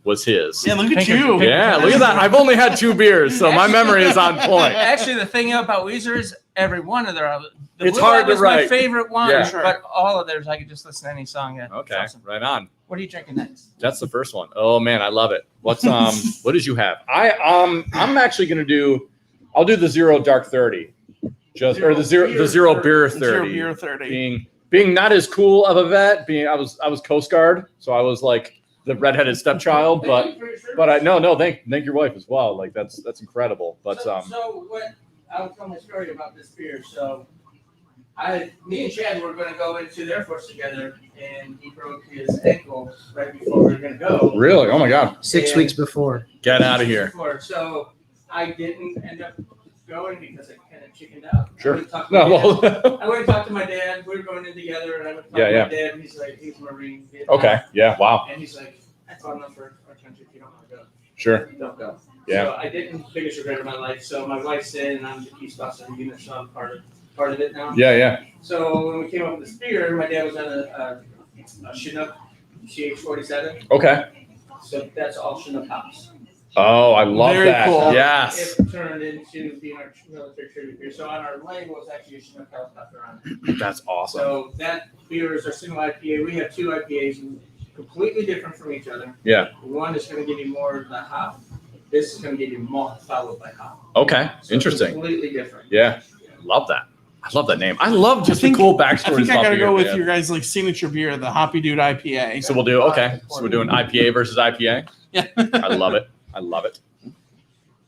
was his. Yeah, look at Pinkerton. you. Yeah, look at that. I've only had 2 beers, so my memory is on point. Actually, the thing about Weezer is every one of their albums. The It's Blue hard album to is my write. favorite one, Yeah. Sure. but all of theirs I could just listen to any song. Yeah, Okay, it's awesome. right on. What are you drinking next? That's the first one. Oh man, I love it. What's what did you have? I'm actually gonna do. I'll do the 0 Dark 30, or the zero beer 30. Zero beer 30. Being not as cool of a vet. I was Coast Guard, so I was like the redheaded stepchild. But I no thank your wife as well. Like that's incredible. But so what? I'll tell my story about this beer. So me and Chad were going to go into the Air Force together, and he broke his ankle right before we were going to go. really, oh my god, 6 And- weeks before. get out of here. So I didn't end up going because I kind of chickened out. Sure. I went and talked to my No, dad. well, I went and talked to my dad. We were going in together, and I went to talk Yeah, to yeah. my dad. And he's like, he's a Marine. Vietnam. okay, yeah, wow, And he's like, that's all enough for our country. If you don't want to go, sure. don't go. Yeah. So I didn't biggest regret of my life. So my wife's in, and I'm the key spouse of the unit, so I'm part of it now. Yeah. So when we came up with this beer, my dad was on a Chinook CH-47. Okay. So that's all Chinook hops. Oh, I love Very that. cool. Yes. It turned into being our military tribute beer. So on our label, it's actually a Chinook helicopter on it. That's awesome. So that beer is our single IPA. We have two IPAs completely different from each other. Yeah. One is going to give you more of the hop. This is going to give you malt followed by hop. Okay. So Interesting. Completely different. Yeah. Love that. I love that name. I love just the cool backstories. I think I about gotta beer, go with man. your guys' like signature beer, the Hoppy Dude IPA. So we'll do okay. So we're doing IPA versus IPA. Yeah. I love it. I love it.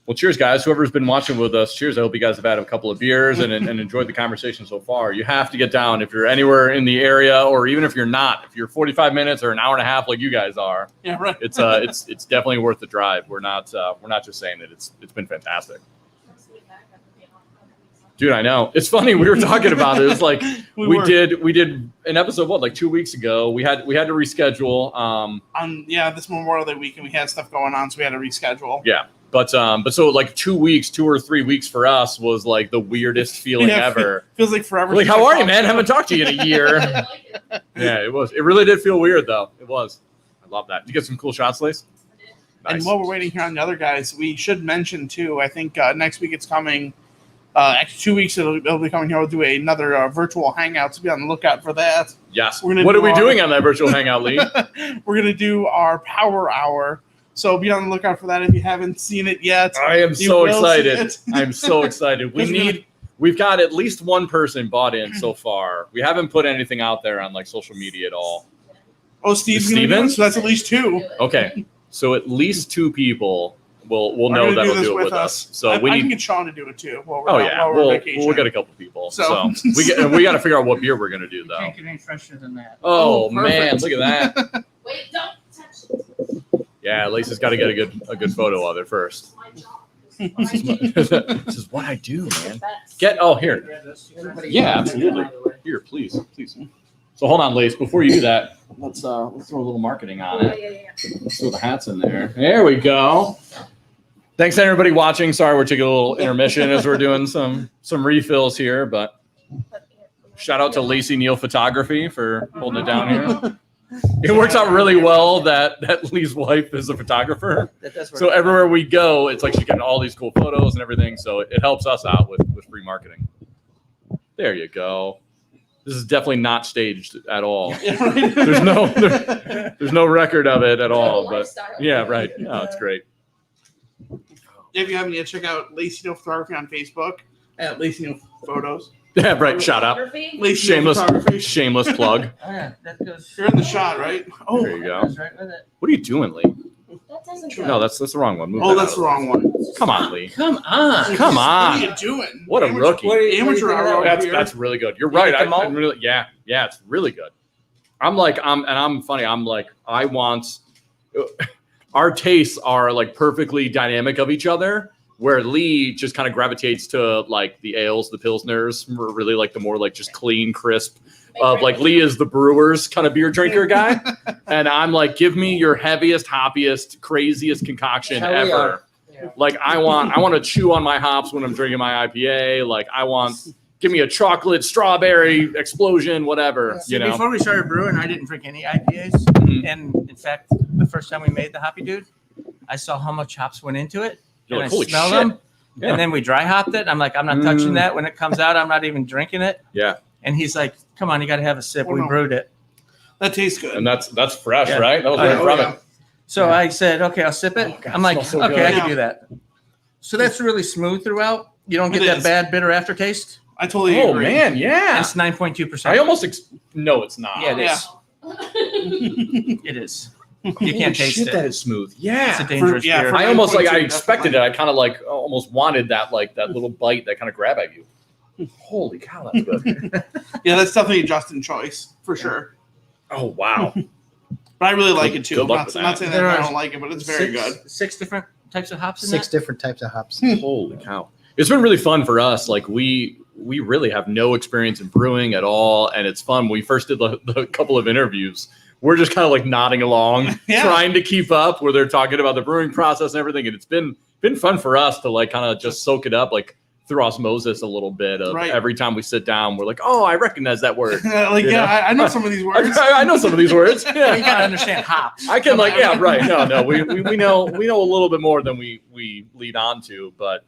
Well, cheers, guys. Whoever's been watching with us, cheers. I hope you guys have had a couple of beers and enjoyed the conversation so far. You have to get down if you're anywhere in the area, or even if you're not. If you're 45 minutes or an hour and a half like you guys are, Yeah, right. it's definitely worth the drive. We're not just saying that it's been fantastic. Dude, I know. It's funny. We were talking about it. It's like we did an episode like 2 weeks ago. We had to reschedule. This Memorial Day weekend we had stuff going on, so we had to reschedule. Yeah. But so like 2 weeks, 2 or 3 weeks for us was like the weirdest feeling ever. Feels like forever. Like, how are you, man? Haven't talked to you in a year. Yeah, it was. It really did feel weird though. It was. I love that. Did you get some cool shots, Lace? Nice. And while we're waiting here on the other guys, we should mention too. I think next week it's coming. Actually, 2 weeks it'll be coming here. We'll do another virtual hangout, so be on the lookout for that. Yes. What are we doing on that virtual hangout, Lee? We're gonna do our Power Hour. So be on the lookout for that if you haven't seen it yet. I am so excited. See I'm so excited. We've got at least one person bought in so far. We haven't put anything out there on like social media at all. Oh, Stevens? So that's at least two. Okay. So at least two people will know that'll do it with us. So I we can need. get Sean to do it too. While Oh we're yeah, while we're vacationing. we'll get a couple people. So- So we got to figure out what beer we're gonna do though. Can't get any fresher than that. Oh perfect. man, look at that. Wait, don't touch it. Yeah, Lisa's got to get a good photo of it first. My job. This is what I do, man. Here. Yeah, absolutely. Here, please. So hold on, Lace. Before you do that, let's throw a little marketing on it. Yeah. Let's throw the hats in there. There we go. Thanks to everybody watching. Sorry, we're taking a little intermission as we're doing some refills here, but shout out to Lacey Neal Photography for holding it down here. It works out really well that Lee's wife is a photographer. So everywhere we go, it's like she's getting all these cool photos and everything. So it helps us out with free marketing. There you go. This is definitely not staged at all. There's no record of it at all. But yeah, right. Oh, it's great. If you haven't yet, check out Lacey Neal Photography on Facebook at Lacey Neal Photos. Yeah, right. Shout out. Lacey Neal Photography. Shameless plug. Oh yeah, that goes. You're in the shot, right? Oh, There you go. Goes right with it. What are you doing, Lee? That doesn't No, that's the wrong one. Move oh, that that's out the of wrong one. Come on, Lee. Come on. Come What on. are you doing? What a rookie. Amateur hour over here. That's really good. You're right. get them all? I'm really yeah, it's really good. I'm funny. I'm like, I want our tastes are like perfectly dynamic of each other, where Lee just kind of gravitates to like the ales, the pilsners, really like the more like just clean, crisp. Like Lee is the Brewers kind of beer drinker guy, and I'm like, give me your heaviest, hoppiest, craziest concoction Hell we ever. are. Yeah. Like I want to chew on my hops when I'm drinking my IPA. Like give me a chocolate, strawberry explosion, whatever. See, You know. before we started brewing, I didn't drink any IPAs. Mhm. And in fact, the first time we made the Hoppy Dude, I saw how much hops went into it. You're and like, I holy smelled shit. them. Yeah. And then we dry hopped it. I'm like, I'm not touching that. When it comes out, I'm not even drinking it. Yeah. And he's like, come on, you got to have a sip. Oh, We no. brewed it. That tastes good. And that's fresh, Yeah. right? That was Oh, right from yeah. it. So I said, okay, I'll sip it. Oh, God, I'm like, it smells so okay, good. I Yeah. can do that. So that's really smooth throughout. You don't get It that is. bad bitter aftertaste. I totally Oh agree. man, yeah. It's 9.2%. I almost no, it's not. Yeah, it Yeah. is. It is. You can't taste shit, it. that is smooth. It's a Yeah. dangerous yeah, beer. for- I almost like I 9.2, expected definitely. it. I kind of like almost wanted that little bite that kind of grab at you. Holy cow, that's good. Yeah, that's definitely a Justin choice for sure. Oh wow. But I really like it too. Good luck Not with saying that. that There I are don't like it, but it's very good. 6 different types of hops in 6 that? different types of hops. Holy cow. It's been really fun for us. Like we really have no experience in brewing at all. And it's fun. When we first did the couple of interviews, we're just kind of like nodding along, Yeah. trying to keep up where they're talking about the brewing process and everything. And it's been been fun for us to like kind of just soak it up like through osmosis a little bit of every time we sit down, we're like, oh, I recognize that word. I know some of these words. I know some of these words. Yeah. You gotta understand hops. I can No, we know a little bit more than we lead on to, but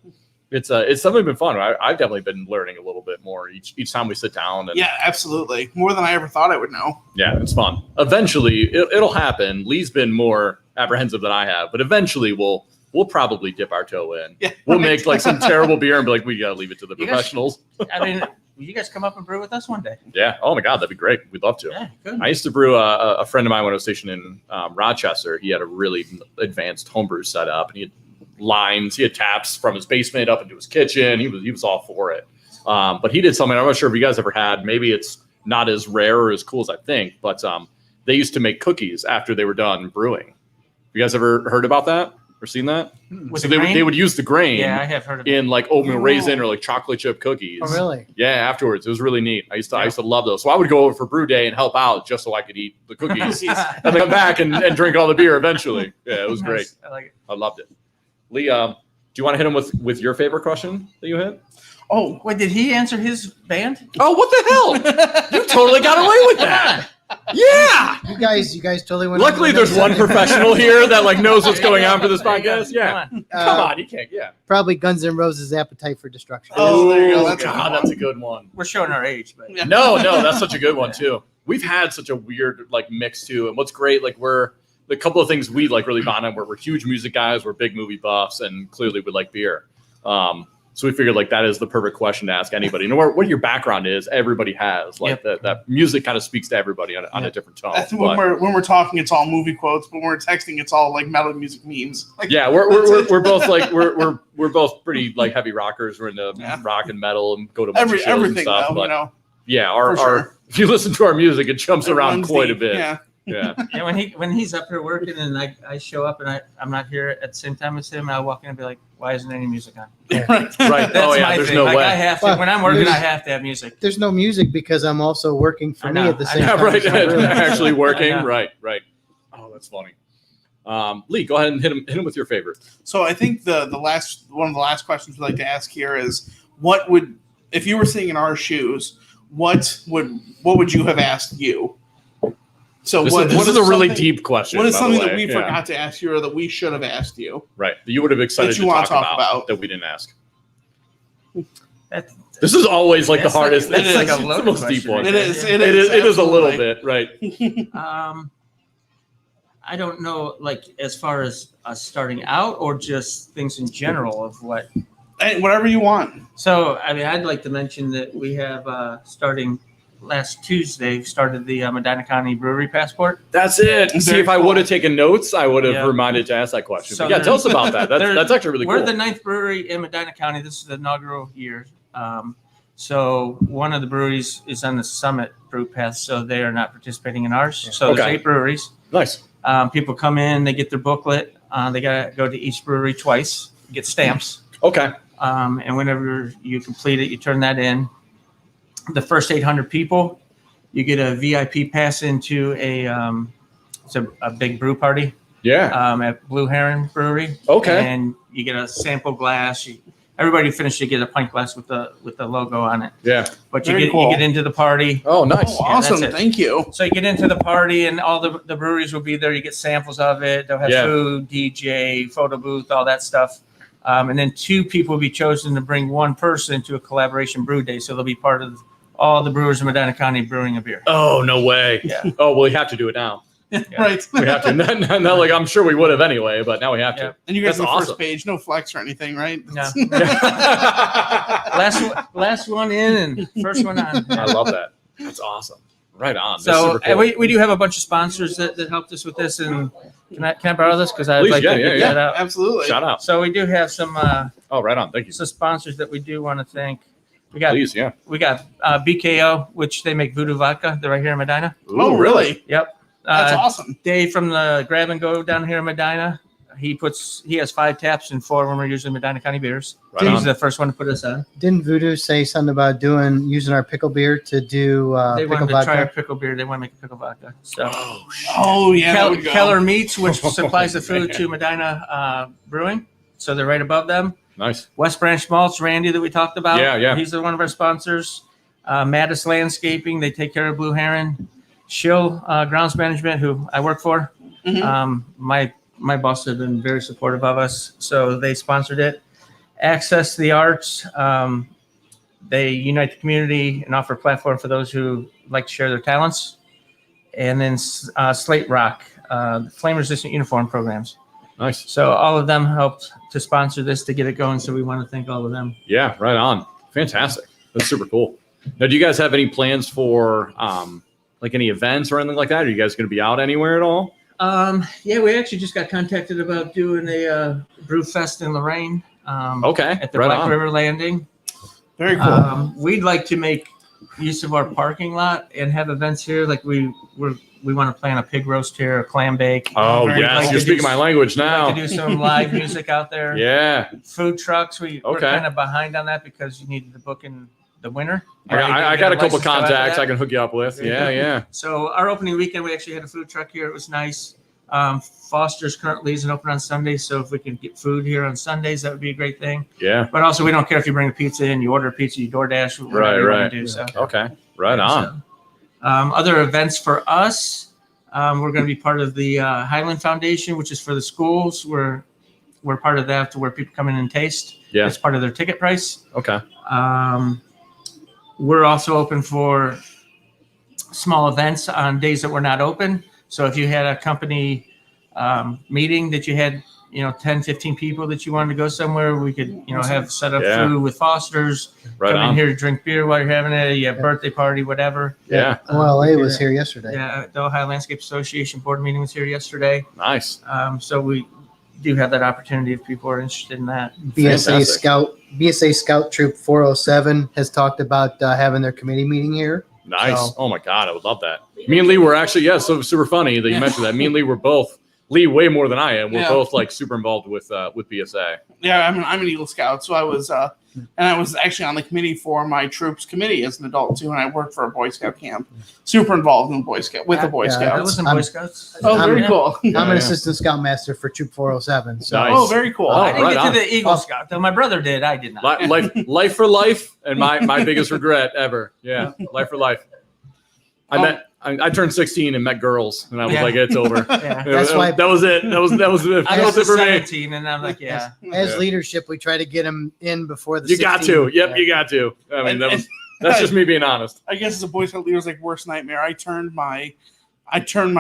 it's something been fun. I've definitely been learning a little bit more each time we sit down. And, yeah, absolutely. More than I ever thought I would know. Yeah, it's fun. Eventually, it'll happen. Lee's been more apprehensive than I have, but eventually we'll probably dip our toe in. Yeah, we'll make like some terrible beer and be like, we got to leave it to the professionals. I mean, will you guys come up and brew with us one day? Yeah. Oh my God, that'd be great. We'd love to. Yeah, good. I used to brew a friend of mine when I was stationed in Rochester. He had a really advanced homebrew setup, and he had lines, he had taps from his basement up into his kitchen. He was all for it. But he did something I'm not sure if you guys ever had. Maybe it's not as rare or as cool as I think, but they used to make cookies after they were done brewing. You guys ever heard about that or seen that? So they would use the grain. Yeah, I have heard of in like oatmeal raisin or like chocolate chip cookies. Oh, really? Yeah, afterwards. It was really neat. I used to love those. So I would go over for brew day and help out just so I could eat the cookies and then come back and drink all the beer eventually. Yeah, it was great. I like it. I loved it. Lee, do you want to hit him with your favorite question that you had? Oh, wait, did he answer his band? Oh, what the hell? You totally got away with that. Yeah. You guys totally went. Luckily, there's one professional here that like knows what's going on for this podcast. Yeah. Come on, you can't. Yeah. Probably Guns N' Roses' Appetite for Destruction. Oh, there you go. That's a good one. We're showing our age, but No, that's such a good one too. We've had such a weird like mix too, and what's great, like we're the couple of things we like really bond on. We're huge music guys, we're big movie buffs, and clearly we like beer. So we figured like that is the perfect question to ask anybody. No matter what your background is, everybody has like that music kind of speaks to everybody on a different tone. When we're talking, it's all movie quotes, but when we're texting, it's all like metal music memes. Like, yeah, we're both like we're both pretty like heavy rockers. We're into rock and metal and go to bunch of shows and stuff. Though, but you know, yeah, our if you listen to our music, it jumps around quite a bit. Yeah. Yeah. Yeah, when he's up here working and I show up and I'm not here at the same time as him, I'll walk in and be like, why isn't any music on? Right. That's my there's thing. no like, way. I have to, when I'm working, I have to have music. There's no music because I'm also working for me at the same time. Right. So really- Actually working. Right. Oh, that's funny. Lee, go ahead and hit him with your favorite. So I think the last one of the last questions we'd like to ask here is, what would, if you were sitting in our shoes, what would you have asked you? So this is a really deep question. What is something that we forgot to ask you, or that we should have asked you? Right. That you would have excited to talk about that we didn't ask. This is always like the hardest. It's like a it's the loaded most deep question. one. It is a little bit, right? I don't know, like as far as us starting out or just things in general of what. Hey, whatever you want. So, I mean, I'd like to mention that we have starting last Tuesday, started the Medina County Brewery Passport. That's it. See, Very if I would have taken notes, I would have reminded to ask that question. So but yeah, tell us about that. That's actually really cool. We're the 9th brewery in Medina County. This is the inaugural year. So one of the breweries is on the Summit Brew Pass, so they are not participating in ours. So there's 8 breweries. Nice. People come in, they get their booklet. They got to go to each brewery twice, get stamps. Okay. And whenever you complete it, you turn that in. The first 800 people, you get a VIP pass into it's a big brew party. Yeah. At Blue Heron Brewery. Okay. And you get a sample glass. Everybody finished, you get a pint glass with the logo on it. Yeah. But you Very get cool. you get into the party. Oh, nice. Oh, awesome. that's it. Thank you. So you get into the party, and all the breweries will be there. You get samples of it. They'll have food, DJ, photo booth, all that stuff. And then 2 people will be chosen to bring one person to a collaboration brew day. So they'll be part of all the brewers in Medina County brewing a beer. Oh, no way. Yeah. Oh, well, we have to do it now. Right. We have to. Not like I'm sure we would have anyway, but now we have to. And you guys That's on the awesome. first page, no flex or anything, right? No. last one in and first one on. I love that. That's awesome. Right on. So cool. we do have a bunch of sponsors that helped us with this. And can I borrow this? Because I'd Please, like to yeah, get that out. Absolutely. Shout out. So we do have some Oh, right on. Thank you. some sponsors that we do want to thank. We got Please, yeah. BKO, which they make Voodoo Vodka. They're right here in Medina. Oh, really? Yep. That's awesome. Dave from the Grab and Go down here in Medina. He has 5 taps and 4 of them are usually Medina County beers. Right He's on. the first one to put us on. Didn't Voodoo say something about using our pickle beer to do They pickle wanted to try our vodka? pickle beer. They want to make a pickle vodka. So Oh, yeah. that would go. Keller Meats, which supplies the food to Medina Brewing. so they're right above them. Nice. West Branch Malts, Randy that we talked about. Yeah. He's one of our sponsors. Mattis Landscaping, they take care of Blue Heron. Shill Grounds Management, who I work for. My boss has been very supportive of us, so they sponsored it. Access to the Arts, they unite the community and offer a platform for those who like to share their talents. And then Slate Rock, flame resistant uniform programs. Nice. So all of them helped to sponsor this to get it going. So we want to thank all of them. Yeah, right on. Fantastic. That's super cool. Now, do you guys have any plans for like any events or anything like that? Are you guys going to be out anywhere at all? Yeah, we actually just got contacted about doing a brew fest in Lorraine. Okay. At the Black River Landing. Very cool. We'd like to make use of our parking lot and have events here. Like we want to plan a pig roast here, a clam bake. Oh, We'd yes. like You're to speaking my language we'd now. like to do some live music out there. Yeah. Food trucks. We're Okay. kind of behind on that because you needed to book in the winter. I got a couple license to go after contacts that. I can hook you up with. Yeah. So our opening weekend, we actually had a food truck here. It was nice. Foster's currently isn't open on Sundays, so if we can get food here on Sundays, that would be a great thing. Yeah. But also, we don't care if you bring a pizza in, you order a pizza, you DoorDash, whatever you want to do. So. Okay. Right on. So, other events for us, we're going to be part of the Highland Foundation, which is for the schools. We're part of that to where people come in and taste. Yeah. It's part of their ticket price. Okay. We're also open for small events on days that we're not open. So if you had a company meeting that you had, 10, 15 people that you wanted to go somewhere, we could, have set up food with Foster's, Right come on. in here to drink beer while you're having it. You have birthday party, whatever. Yeah. OLA was here yesterday. Yeah. The Ohio Landscape Association board meeting was here yesterday. Nice. So we do have that opportunity if people are interested in that. BSA Scout Troop 407 has talked about having their committee meeting here. Nice. So- Oh my God, I would love that. Me and Lee were actually, so super funny that you mentioned that. Me and Lee were both, Lee way more than I am. We're both like super involved with BSA. Yeah, I'm an Eagle Scout, so I was actually on the committee for my troops committee as an adult too, and I worked for a Boy Scout camp. Super involved in the Boy Scout with the Boy Yeah, I Scouts. was in Boy Scouts. Oh, very cool. I'm an assistant scoutmaster for Troop 407. So Nice. Oh, very cool. I didn't right get on. to the Eagle Scout, though my brother did. I did not. Life for life, and my biggest regret ever. Yeah, life for life. I turned 16 and met girls, and I was like, it's over. Yeah. That's why- that was it. That was it. I that was was it for me. 17, and I'm like, yeah. as leadership, we try to get them in before the You got 16. to. Yep, you got to. I mean, that's just me being honest. I guess as a Boy Scout leader's like worst nightmare. I turned my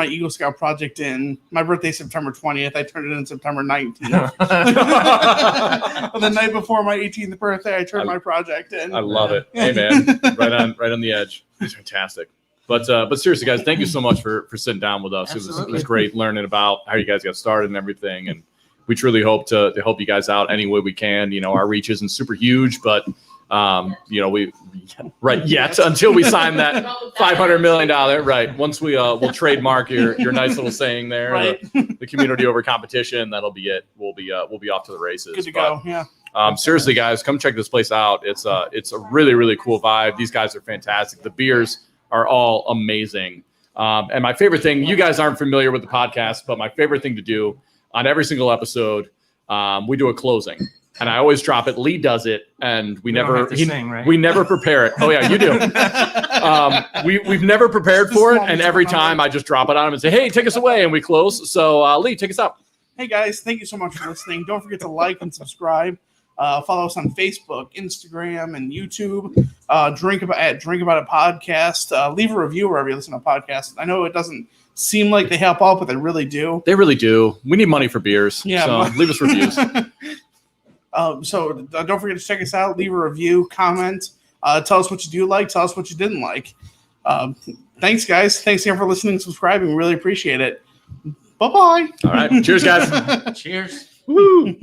Eagle Scout project in. My birthday's September 20th. I turned it in September 19th. The night before my 18th birthday, I turned my project in. I love it. Hey man, right on the edge. It's fantastic. But seriously, guys, thank you so much for sitting down with us. It was great learning about how you guys got started and everything. And we truly hope to help you guys out any way we can. Our reach isn't super huge, but we yet until we sign that $500 million. Right. Once we'll trademark your nice little saying there, Right. the community over competition. That'll be it. We'll be off to the races. Good to go. Yeah. Seriously, guys, come check this place out. It's a really, really cool vibe. These guys are fantastic. The beers are all amazing. And my favorite thing, you guys aren't familiar with the podcast, but my favorite thing to do on every single episode, we do a closing. And I always drop it. Lee does it, and we never prepare it. Oh yeah, you do. We've never prepared for it, and every time I just drop it on him and say, "Hey, take us away," and we close. So Lee, take us out. Hey guys, thank you so much for listening. Don't forget to like and subscribe. Follow us on Facebook, Instagram, and YouTube. Drink About It podcast. Leave a review wherever you listen to podcasts. I know it doesn't seem like they help out, but they really do. They really do. We need money for beers. Yeah. So leave us reviews. So don't forget to check us out. Leave a review, comment. Tell us what you do like. Tell us what you didn't like. Thanks, guys. Thanks again for listening and subscribing. Really appreciate it. Bye-bye. All right. Cheers, guys. Cheers. Woo.